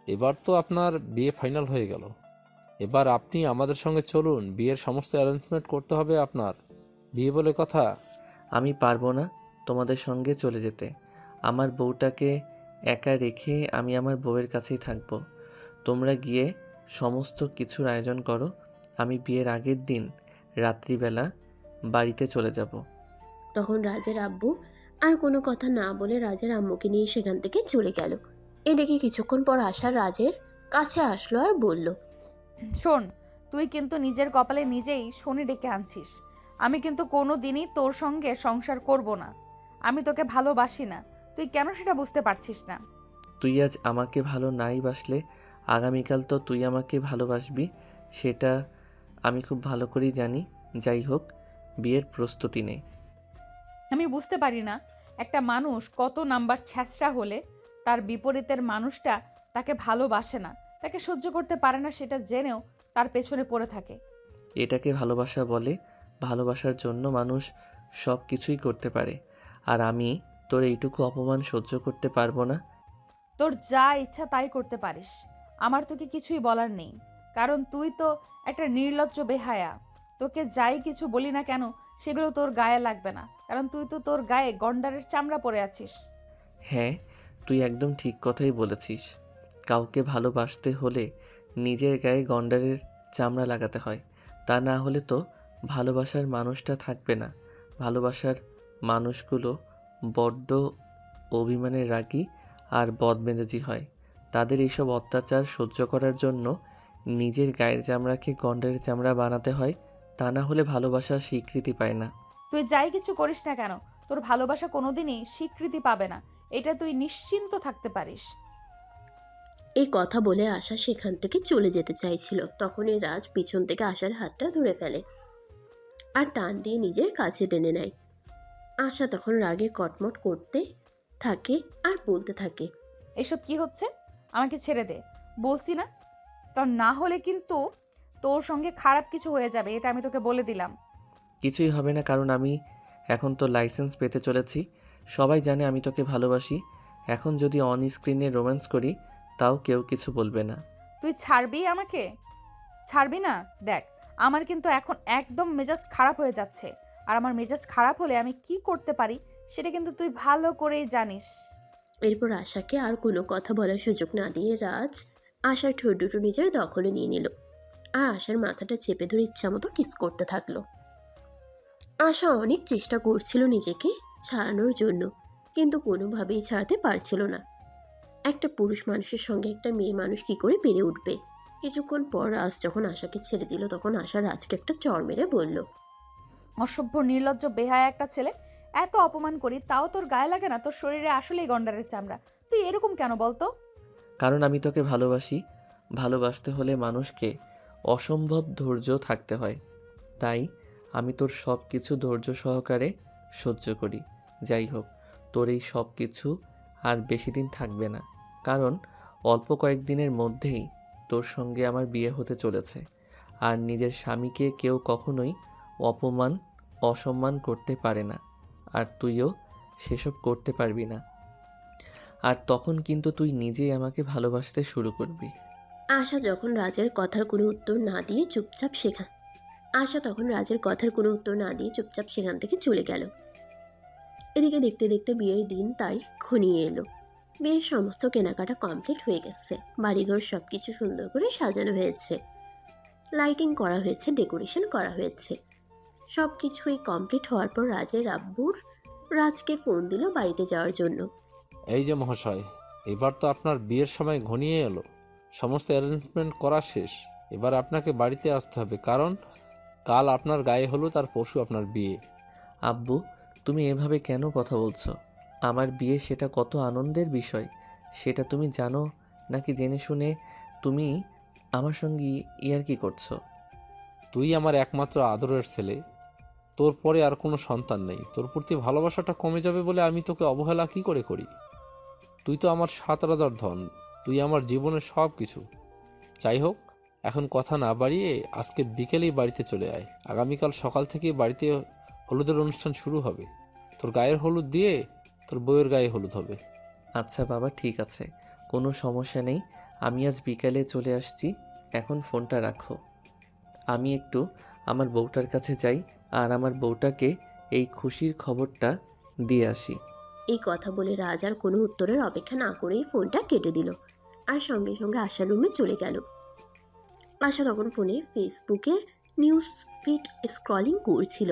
এবার তো আপনার বিয়ে ফাইনাল হয়ে গেল। এবার আপনি আমাদের সঙ্গে চলুন, বিয়ের সমস্ত অ্যারেঞ্জমেন্ট করতে হবে আপনার। বিয়ে বলে কথা। আমি পারবো না তোমাদের সঙ্গে চলে যেতে। আমার বউটাকে একা রেখে আমি আমার বউয়ের কাছেই থাকবো। তোমরা গিয়ে সমস্ত কিছুর আয়োজন করো। আমি বিয়ের আগের দিন রাত্রিবেলা বাড়িতে চলে যাব। তখন রাজের আব্বু আর কোনো কথা না বলে রাজের আম্মুকে নিয়ে সেখান থেকে চলে গেল। এদিকে কিছুক্ষণ পর আশা রাজের কাছে আসলো আর বলল, শোন, তুই কিন্তু নিজের কপালে নিজেই শনি ডেকে আনছিস। আমি কিন্তু কোনো দিনই তোর সঙ্গে সংসার করব না। আমি তোকে ভালোবাসি না, তুই কেন সেটা বুঝতে পারছিস না? তুই আজ আমাকে ভালো নাই বাসলে আগামীকাল তো তুই আমাকে ভালোবাসবি, সেটা আমি খুব ভালো করেই জানি। যাই হোক, বিয়ের প্রস্তুতি নে। আমি বুঝতে পারি না একটা মানুষ কত নাম্বার ছ্যাঁচড়া হলে তার বিপরীতের মানুষটা তাকে ভালোবাসে না, তাকে সহ্য করতে পারে না, সেটা জেনেও তার পেছনে পড়ে থাকে। এটাকে ভালোবাসা বলে। ভালোবাসার জন্য মানুষ সব কিছুই করতে পারে। আর আমি তোর এইটুকু অপমান সহ্য করতে পারবো না। তোর যা ইচ্ছা তাই করতে পারিস, আমার তোকে কিছুই বলার নেই। কারণ তুই তো একটা নির্লজ্জ বেহায়া। তোকে যাই কিছু বলি না কেন সেগুলো তোর গায়ে লাগবে না, কারণ তুই তো তোর গায়ে গন্ডারের চামড়া পরে আছিস। হ্যাঁ, তুই একদম ঠিক কথাই বলেছিস। কাউকে ভালোবাসতে হলে নিজের গায়ে গন্ডারের চামড়া লাগাতে হয়। তা না হলে তো ভালোবাসার মানুষটা থাকবে না। ভালোবাসার মানুষগুলো বড্ড অভিমানের রাগী আর বদমেজাজি হয়। তাদের এইসব অত্যাচার সহ্য করার জন্য নিজের গায়ের চামড়াকে গন্ডারের চামড়া বানাতে হয়। তা না হলে ভালোবাসা স্বীকৃতি পায় না। তুই যাই কিছু করিস না কেন, তোর ভালোবাসা কোনোদিনই স্বীকৃতি পাবে না, এটা তুই নিশ্চিন্ত থাকতে পারিস। এই কথা বলে আশা সেখান থেকে চলে যেতে চাইছিল, তখনই রাজ পিছন থেকে আশার হাতটা ধরে ফেলে আর টান দিয়ে নিজের কাছে টেনে নেয়। আশা তখন রাগে কটমট করতে থাকে আর বলতে থাকে, এসব কি হচ্ছে? আমাকে ছেড়ে দে বলছি না। তা না হলে কিন্তু তোর সঙ্গে খারাপ কিছু হয়ে যাবে, এটা আমি তোকে বলে দিলাম। কিছুই হবে না, কারণ আমি এখন তো লাইসেন্স পেতে চলেছি। সবাই জানে আমি তোকে ভালোবাসি। এখন যদি অন স্ক্রিনে রোম্যান্স করি তাও কেউ কিছু বলবে না। তুই ছাড়বি আমাকে? ছাড়বি না? দেখ, আমার কিন্তু এখন একদম মেজাজ খারাপ হয়ে যাচ্ছে, আর আমার মেজাজ খারাপ হলে আমি কি করতে পারি সেটা কিন্তু তুই ভালো করেই জানিস। এরপর আশাকে আর কোনো কথা বলার সুযোগ না দিয়ে রাজ আশার ঠোঁট দুটো নিজের দখলে নিয়ে নিল আর আশার মাথাটা চেপে ধরে ইচ্ছামতো কিস করতে থাকলো। আশা অনেক চেষ্টা করছিল নিজেকে ছাড়ানোর জন্য, কিন্তু কোনোভাবেই ছাড়াতে পারছিল না। একটা পুরুষ মানুষের সঙ্গে একটা মেয়ে মানুষ কি করে পেরে উঠবে? কিছুক্ষণ পর রাজ যখন আশাকে ছেড়ে দিল তখন আশা রাজকে একটা চড় মেরে বলল, অসভ্য নির্লজ্জ বেহায়া একটা ছেলে, এত অপমান করি তাও তোর গায়ে লাগে না? তোর শরীরে আসলেই গন্ডারের চামড়া, তুই এরকম কেন বলতো? কারণ আমি তোকে ভালোবাসি। ভালোবাসতে হলে মানুষকে অসম্ভব ধৈর্য থাকতে হয়। তাই আমি তোর সব কিছু ধৈর্য সহকারে সহ্য করি। যাই হোক, তোর এই সব কিছু আর বেশি দিন থাকবে না, কারণ অল্প কয়েকদিনের মধ্যেই তোর সঙ্গে আমার বিয়ে হতে চলেছে। আর নিজের স্বামীকে কেউ কখনোই অপমান অসম্মান করতে পারে না, আর তুইও সেসব করতে পারবি না। আর তখন কিন্তু তুই নিজেই আমাকে ভালোবাসতে শুরু করবি। আশা যখন রাজের কথার কোনো উত্তর না দিয়ে চুপচাপ সেখান থেকে চলে গেল। এদিকে দেখতে দেখতে বিয়ের দিন তারিখ ঘনিয়ে এলো। বিয়ের সমস্ত কেনাকাটা কমপ্লিট হয়ে গেছে। বাড়িঘর সবকিছু সুন্দর করে সাজানো হয়েছে, লাইটিং করা হয়েছে, ডেকোরেশন করা হয়েছে। সব কিছুই কমপ্লিট হওয়ার পর রাজের আব্বুর রাজকে ফোন দিল বাড়িতে যাওয়ার জন্য। এই যে মহাশয়, এবার তো আপনার বিয়ের সময় ঘনিয়ে এলো। সমস্ত অ্যারেঞ্জমেন্ট করা শেষ। এবার আপনাকে বাড়িতে আসতে হবে, কারণ কাল আপনার গায়ে হলুদ আর পরশু আপনার বিয়ে। আব্বু, তুমি এভাবে কেন কথা বলছো? আমার বিয়ে সেটা কত আনন্দের বিষয়, সেটা তুমি জানো নাকি জেনে শুনে তুমি আমার সঙ্গে ইয়ার্কি করছো? তুই আমার একমাত্র আদরের ছেলে। তোর পরে আর কোনো সন্তান নেই। তোর প্রতি ভালোবাসাটা কমে যাবে বলে আমি তোকে অবহেলা কি করে করি? তুই তো আমার 7 রাজার ধন। তুই আমার জীবনের সব কিছু। যাই হোক, এখন কথা না বাড়িয়ে আজকে বিকেলেই বাড়িতে চলে আয়। আগামীকাল সকাল থেকে বাড়িতে হলুদের অনুষ্ঠান শুরু হবে। তোর গায়ের হলুদ দিয়ে তোর বউয়ের গায়ে হলুদ হবে। আচ্ছা বাবা, ঠিক আছে, কোনো সমস্যা নেই। আমি আজ বিকালে চলে আসছি। এখন ফোনটা রাখো। আমি একটু আমার বউটার কাছে যাই আর আমার বউটাকে এই খুশির খবরটা দিয়ে আসি। এই কথা বলে রাজ আর কোনো উত্তরের অপেক্ষা না করেই ফোনটা কেটে দিল আর সঙ্গে সঙ্গে আশার রুমে চলে গেল। আশা তখন ফোনে ফেসবুকের নিউজ ফিড স্ক্রলিং করছিল।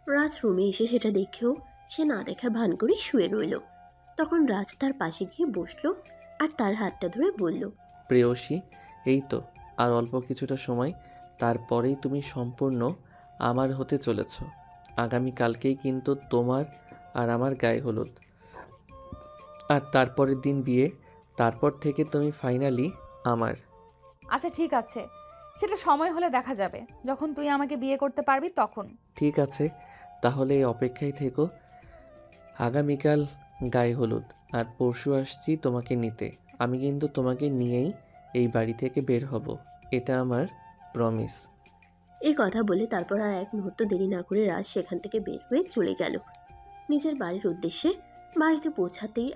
রাজ রুমে এসে সেটা দেখেও সে না দেখার ভান করে শুয়ে রইল। তখন রাজ তার পাশে গিয়ে বসলো আর তার হাতটা ধরে বলল, প্রেয়সী, এই তো আর অল্প কিছুটা সময়, তারপরেই তুমি সম্পূর্ণ আমার হতে চলেছ। আগামীকালকেই কিন্তু তোমার আর আমার গায়ে হলুদ, আর তারপরের দিন বিয়ে। তারপর থেকে তুমি ফাইনালি আমার। আচ্ছা ঠিক আছে, সেটা সময় হলে দেখা যাবে, যখন তুই আমাকে বিয়ে করতে পারবি তখন। ঠিক আছে, তাহলে এই অপেক্ষায় থেকো। আগামীকাল গায়ে হলুদ আর পরশু আসছি তোমাকে নিতে। আমি কিন্তু তোমাকে নিয়েই এই বাড়ি থেকে বের হব, এটা আমার প্রমিস। এই কথা বলে তারপর আর এক মুহূর্ত দেরি না করে রাজ সেখান থেকে বের হয়ে চলে গেল নিজের বাড়ির উদ্দেশ্যে। বাড়িতে পৌঁছাতেই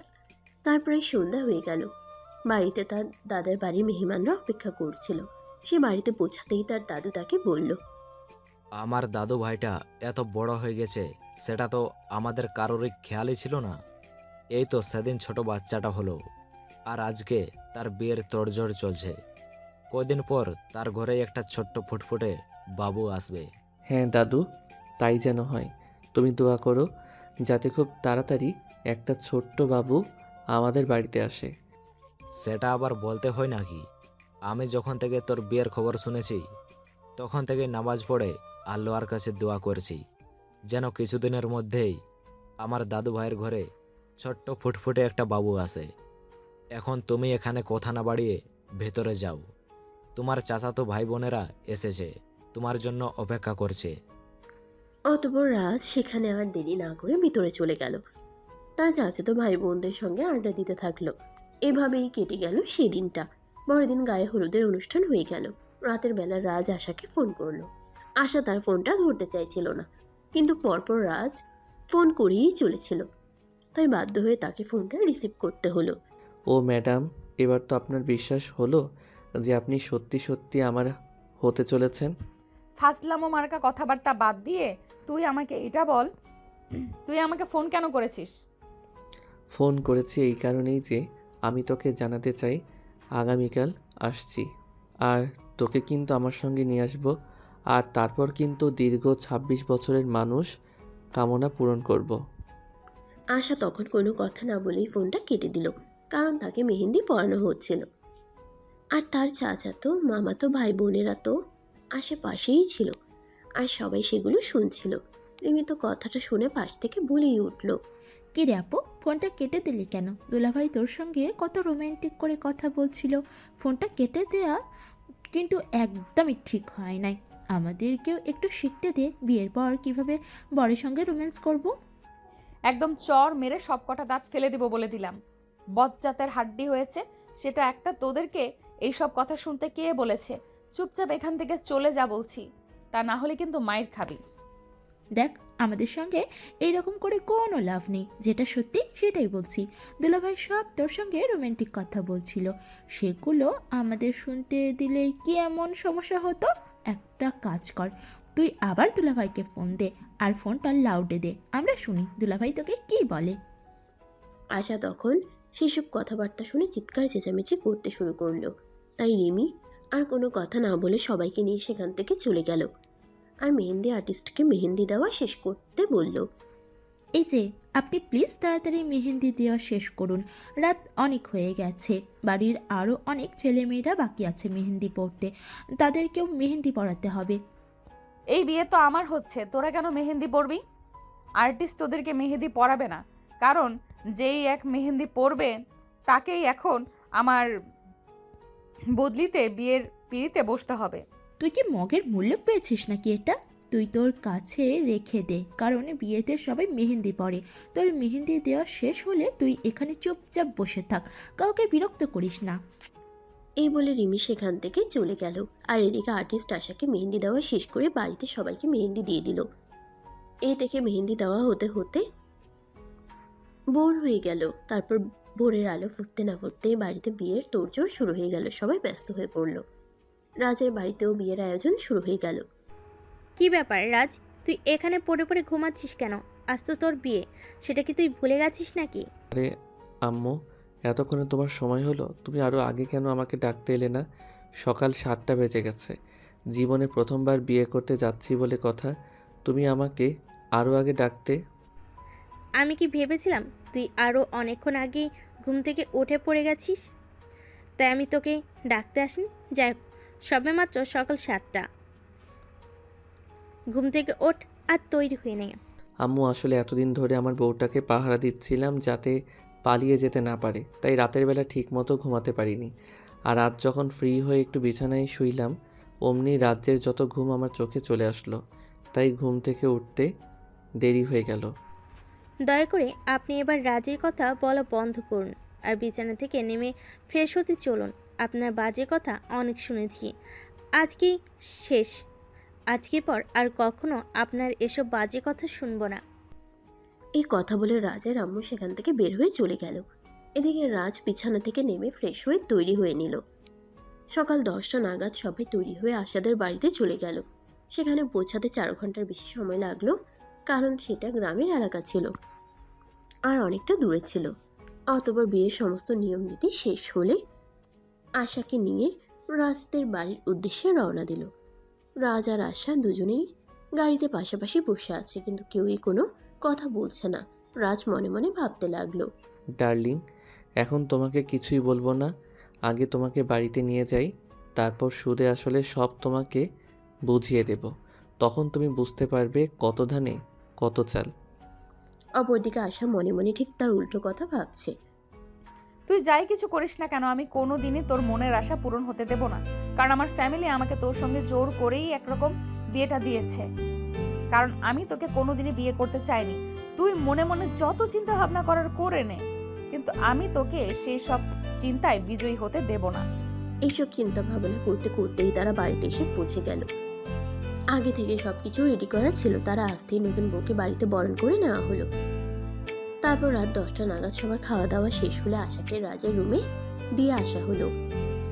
তার প্রায় সন্ধ্যা হয়ে গেল। বাড়িতে তার দাদার বাড়ির মেহমানরা অপেক্ষা করছিল। সে বাড়িতে পৌঁছাতেই তার দাদু তাকে বলল, আমার দাদু ভাইটা এত বড় হয়ে গেছে সেটা তো আমাদের কারোরই খেয়ালই ছিল না। এই তো সেদিন ছোট বাচ্চাটা হলো, আর আজকে তার বিয়ের তোড়জোড় চলছে। কয়দিন পর তার ঘরে একটা ছোট্ট ফুটফুটে বাবু আসবে। হ্যাঁ দাদু, তাই যেন হয়। তুমি দোয়া করো যাতে খুব তাড়াতাড়ি একটা ছোট্ট বাবু আমাদের বাড়িতে আসে। সেটা আবার বলতে হয় নাকি? আমি যখন থেকে তোর বিয়ের খবর শুনেছি তখন থেকে নামাজ পড়ে আল্লাহর কাছে দোয়া করছি যেন কিছুদিনের মধ্যেই আমার দাদু ভাইয়ের ঘরে ছোট্ট ফুটফুটে একটা বাবু আসে। এখন তুমি এখানে কথা না বাড়িয়ে ভেতরে যাও। তোমার চাচাতো ভাই বোনেরা এসেছে, তোমার জন্য অপেক্ষা করছে। অতঃপর রাজ সেখানে আর দেরি না করে ভিতরে চলে গেল। তার চাচাতো ভাই বোনদের সঙ্গে আড্ডা দিতে থাকলো। এভাবেই কেটে গেল সেই দিনটা। বড়দিন গায়ে হলুদের অনুষ্ঠান হয়ে গেল। রাতের বেলা রাজ আশাকে ফোন করলো। আশা তার ফোনটা ধরতে চাইছিল না, কিন্তু পরপর রাজ ফোন করেই চলেছিল, তাই বাধ্য হয়ে তাকে ফোনটা রিসিভ করতে হলো। ও ম্যাডাম, এবার তো আপনার বিশ্বাস হলো যে আপনি সত্যি সত্যি আমার হতে চলেছেন? ফাজলামো মার্কা কথাবার্তা বাদ দিয়ে তুই আমাকে এটা বল, তুই আমাকে ফোন কেন করেছিস? ফোন করেছি এই কারণেই যে আমি তোকে জানাতে চাই আগামীকাল আসছি, আর তোকে কিন্তু আমার সঙ্গে নিয়ে আসবো। আর তারপর কিন্তু দীর্ঘ ২৬ বছরের মানুষ কামনা পূরণ করব। আশা তখন কোনো কথা না বলেই ফোনটা কেটে দিল, কারণ তাকে মেহেন্দি পরানো হচ্ছিল। আর তার চাচাতো মামাতো ভাই বোনেরা তো আশেপাশেই ছিল, আর সবাই সেগুলো শুনছিল। রিমি তো কথাটা শুনে পাশ থেকে বলেই উঠল, কি রে আপু, ফোনটা কেটে দিলি কেন? দুলাভাই তোর সঙ্গে কত রোমান্টিক করে কথা বলছিল, ফোনটা কেটে দেয়া কিন্তু একদমই ঠিক হয় নাই। আমাদেরকেও একটু শিখতে দে বিয়ের পর কিভাবে বরের সঙ্গে রোম্যান্স করব। একদম চর মেরে সব কটা দাঁত ফেলে দেব বলে দিলাম। বজ্জাতের হাড্ডি হয়েছে সেটা একটা। তোদেরকে এইসব কথা শুনতে কে বলেছে? চুপচাপ এখান থেকে চলে যা বলছি, তা না হলে কিন্তু মাইর খাবি। দেখ, আমাদের সঙ্গে এইরকম করে কোনো লাভ নেই, যেটা সত্যি সেটাই বলছি। দুলাভাই সব তোর সঙ্গে রোমান্টিক কথা বলছিল, সেগুলো আমাদের শুনতে দিলে কি এমন সমস্যা হতো? একটা কাজ কর, তুই আবার দুলাভাইকে ফোন দে, আর ফোনটা লাউডে দে, আমরা শুনি দুলাভাই তোকে কি বলে। আশা তখন সেসব কথাবার্তা শুনে চিৎকার চেঁচামেচি করতে শুরু করলো। তাই রিমি আর কোনো কথা না বলে সবাইকে নিয়ে সেখান থেকে চলে গেল, আর মেহেন্দি আর্টিস্টকে মেহেন্দি দেওয়া শেষ করতে বলল। এই যে, আপনি প্লিজ তাড়াতাড়ি মেহেন্দি দেওয়া শেষ করুন, রাত অনেক হয়ে গেছে। বাড়ির আরও অনেক ছেলেমেয়েরা বাকি আছে মেহেন্দি পরতে, তাদেরকেও মেহেন্দি পরাতে হবে। এই বিয়ে তো আমার হচ্ছে, তোরা কেন মেহেন্দি পরবি? আর্টিস্ট তোদেরকে মেহেন্দি পরাবে না, কারণ যেই এক মেহেন্দি পরবে তাকেই এখন আমার বদলিতে বিয়ের পিঁড়িতে বসতে হবে। তুই কি মগের মূল্য পেয়েছিস নাকি এটা? তুই তোর কাছে রেখে দে, কারণ বিয়েতে সবাই মেহেন্দি পরে। তোর মেহেন্দি দেওয়া শেষ হলে তুই এখানে চুপচাপ বসে থাক, কাউকে বিরক্ত করিস না। এই বলে রিমি সেখান থেকে চলে গেল, আর এদিকে আর্টিস্ট আশাকে মেহেন্দি দেওয়া শেষ করে বাড়িতে সবাইকে মেহেন্দি দিয়ে দিল। এই থেকে মেহেন্দি দেওয়া হতে হতে ভোর হয়ে গেল। তারপর ভোরের আলো ফুটতে না ফুটতেই বাড়িতে বিয়ের তোড়জোড় শুরু হয়ে গেল। সবাই ব্যস্ত হয়ে পড়ল। রাজের বাড়িতেও বিয়ের আয়োজন শুরু হয়ে গেল। কি ব্যাপার রাজ, তুই এখানে পড়ে পড়ে ঘুমাচ্ছিস কেন? আজ তো তোর বিয়ে, সেটা কি তুই ভুলে গেছিস নাকি? আরে আম্মু, এতক্ষণে তোমার সময় হলো? তুমি আরও আগে কেন আমাকে ডাকতে এলে না? সকাল 7টা বেজে গেছে। জীবনে প্রথমবার বিয়ে করতে যাচ্ছি বলে কথা, তুমি আমাকে আরও আগে ডাকতে। আমি কি ভেবেছিলাম তুই আরও অনেকক্ষণ আগেই ঘুম থেকে উঠে পড়ে গেছিস, তাই আমি তোকে ডাকতে আসিনি। যাই হোক, সবেমাত্র সকাল 7টা, ঘুম থেকে ওঠ আর তৈরি হয়ে নে। আম্মু, আসলে এতদিন ধরে আমার বউটাকে পাহারা দিচ্ছিলাম যাতে পালিয়ে যেতে না পারে, তাই রাতের বেলা ঠিকমতো ঘুমাতে পারিনি। আর আজ যখন ফ্রি হয়ে একটু বিছানায় শুইলাম, অমনি রাজ্যের যত ঘুম আমার চোখে চলে আসলো, তাই ঘুম থেকে উঠতে দেরি হয়ে গেল। দয়া করে আপনি এবার রাজের কথা বলা বন্ধ করুন, আর বিছানা থেকে নেমে ফ্রেশ হতে চলুন। আপনার বাজে কথা অনেক শুনেছি, আজকেই শেষ। আজকের পর আর কখনো আপনার এসব বাজে কথা শুনবো না। এই কথা বলে রাজের আম্মু সেখান থেকে বের হয়ে চলে গেল। এদিকে রাজ বিছানা থেকে নেমে ফ্রেশ হয়ে তৈরি হয়ে নিল। সকাল 10টা নাগাদ সবাই তৈরি হয়ে আশাদের বাড়িতে চলে গেল। সেখানে পৌঁছাতে 4 ঘন্টার বেশি সময় লাগলো, কারণ সেটা গ্রামের এলাকা ছিল আর অনেকটা দূরে ছিল। অতঃপর বিয়ের সমস্ত নিয়ম নীতি শেষ হলে আশাকে নিয়ে রাজদের বাড়ির উদ্দেশ্যে রওনা দিল। রাজ আর আশা দুজনেই গাড়িতে পাশাপাশি বসে আছে, কিন্তু কেউই কোনো কথা বলছে না। রাজ মনে মনে ভাবতে লাগলো, ডার্লিং, এখন তোমাকে কিছুই বলবো না। আগে তোমাকে বাড়িতে নিয়ে যাই, তারপর সুদে আসলে সব তোমাকে বুঝিয়ে দেব। তখন তুমি বুঝতে পারবে কত ধানে কত চাল। অপরদিকে আশা মনে মনে ঠিক তার উল্টো কথা ভাবছে। তুই যাই কিছু করিস না কেন, আমি কোনো দিনই তোর মনের আশা পূরণ হতে দেব না। কারণ আমার ফ্যামিলি আমাকে তোর সঙ্গে জোর করেই একরকম বিয়েটা দিয়েছে, কারণ আমি তোকে কোনোদিনই বিয়ে করতে চাইনি। তুই মনে মনে যত চিন্তা ভাবনা করার করে নে, কিন্তু আমি তোকে সেই সব চিন্তায় বিজয়ী হতে দেব না। এইসব চিন্তা ভাবনা করতে করতেই তারা বাড়িতে এসে পৌঁছে গেল। আগে থেকে সবকিছু রেডি করা ছিল, তারা আসতেই নতুন বউকে বাড়িতে বরণ করে নেওয়া হলো। তারপর রাত 10টা নাগাদ সবার খাওয়া দাওয়া শেষ হলে আশাকে রাজের রুমে দিয়ে আসা হলো।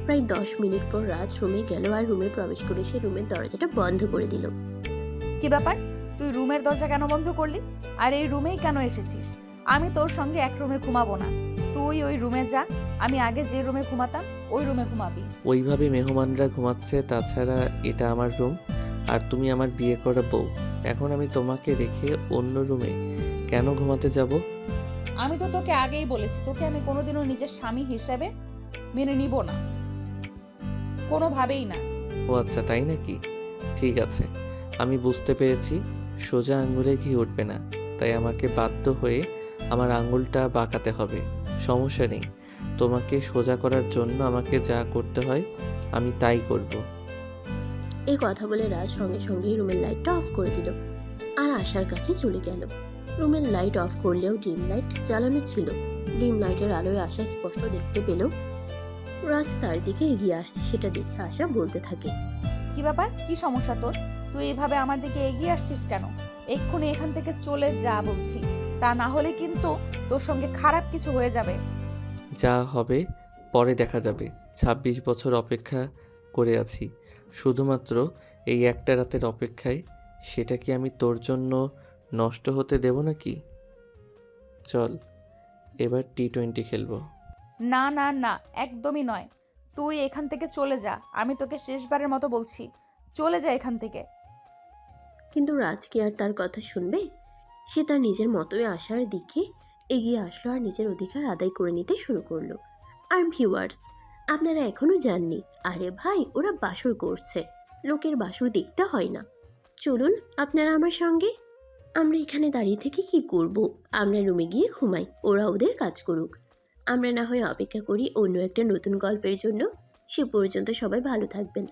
প্রায় 10 মিনিট পর রাজ রুমে গেল আর রুমে প্রবেশ করে সে রুমের দরজাটা বন্ধ করে দিল। কি ব্যাপার, তুই রুমের দরজা কেন বন্ধ করলি? আর এই রুমেই কেন এসেছিস? আমি তোর সঙ্গে এক রুমে ঘুমাবো না, তুই ওই রুমে যা। আমি আগে যে রুমে ঘুমাতাম ওই রুমে ঘুমাবি। ওইভাবে মেহমানরা ঘুমাচ্ছে, তাছাড়া এটা আমার রুম আর তুমি আমার বিয়ে করা বউ। এখন আমি তোমাকে রেখে অন্য রুমে কেন ঘুমাতে যাব? আমি তো তোকে আগেই বলেছি, তোকে আমি কোনোদিনও নিজের স্বামী হিসেবে মেনে নিব না, কোনোভাবেই না। ও আচ্ছা, তাই নাকি? ঠিক আছে, আমি বুঝতে পেরেছি। সোজা আঙ্গুলে ঘি উঠবে না, তাই আমাকে বাধ্য হয়ে আমার আঙ্গুলটা বাঁকাতে হবে। সমস্যা নেই, তোমাকে সোজা করার জন্য আমাকে যা করতে হয় আমি তাই করব। এই কথা বলে রাজ সঙ্গে সঙ্গেই রুমের লাইটটা অফ করে দিল আর আশার কাছে চলে গেল। রুমের লাইট অফ করলেও ডিম লাইট জ্বালানো ছিল। ডিম লাইটের আলোয় আশা স্পষ্ট দেখতে পেল রাজ তার দিকে এগিয়ে আসছে। সেটা দেখে আশা বলতে থাকে, কি ব্যাপার, কি সমস্যা তোর? তুই এইভাবে আমার দিকে এগিয়ে আসছিস কেন? এক্ষুনি এখান থেকে চলে যা বলছি, তা না হলে কিন্তু তোর সঙ্গে খারাপ কিছু হয়ে যাবে। যা হবে পরে দেখা যাবে। 26 বছর অপেক্ষা করে আছি শুধুমাত্র এই একটা রাতের অপেক্ষায়। সেটা কি আমি তোর জন্য নষ্ট হতে দেব নাকি? চল এবার T20 খেলবো। না না না, একদমই নয়। তুই এখান থেকে চলে যা, আমি তোকে শেষবারের মতো বলছি, চলে যা এখান থেকে। কিন্তু রাজ কি আর তার কথা শুনবে? সে তার নিজের মতোই আশার দিকে এগিয়ে আসলো আর নিজের অধিকার আদায় করে নিতে শুরু করলো। আর ভিউয়ার্স, আপনারা এখনো জাননি, আরে ভাই ওরা বাসর করছে, লোকের বাসর দেখতে হয় না। চলুন আপনারা আমার সঙ্গে। আমরা এখানে দাঁড়িয়ে থেকে কি করব? আমরা রুমে গিয়ে ঘুমাই, ওরা ওদের কাজ করুক। আমরা না হয় অপেক্ষা করি অন্য একটা নতুন গল্পের জন্য। সে পর্যন্ত সবাই ভালো থাকবেন।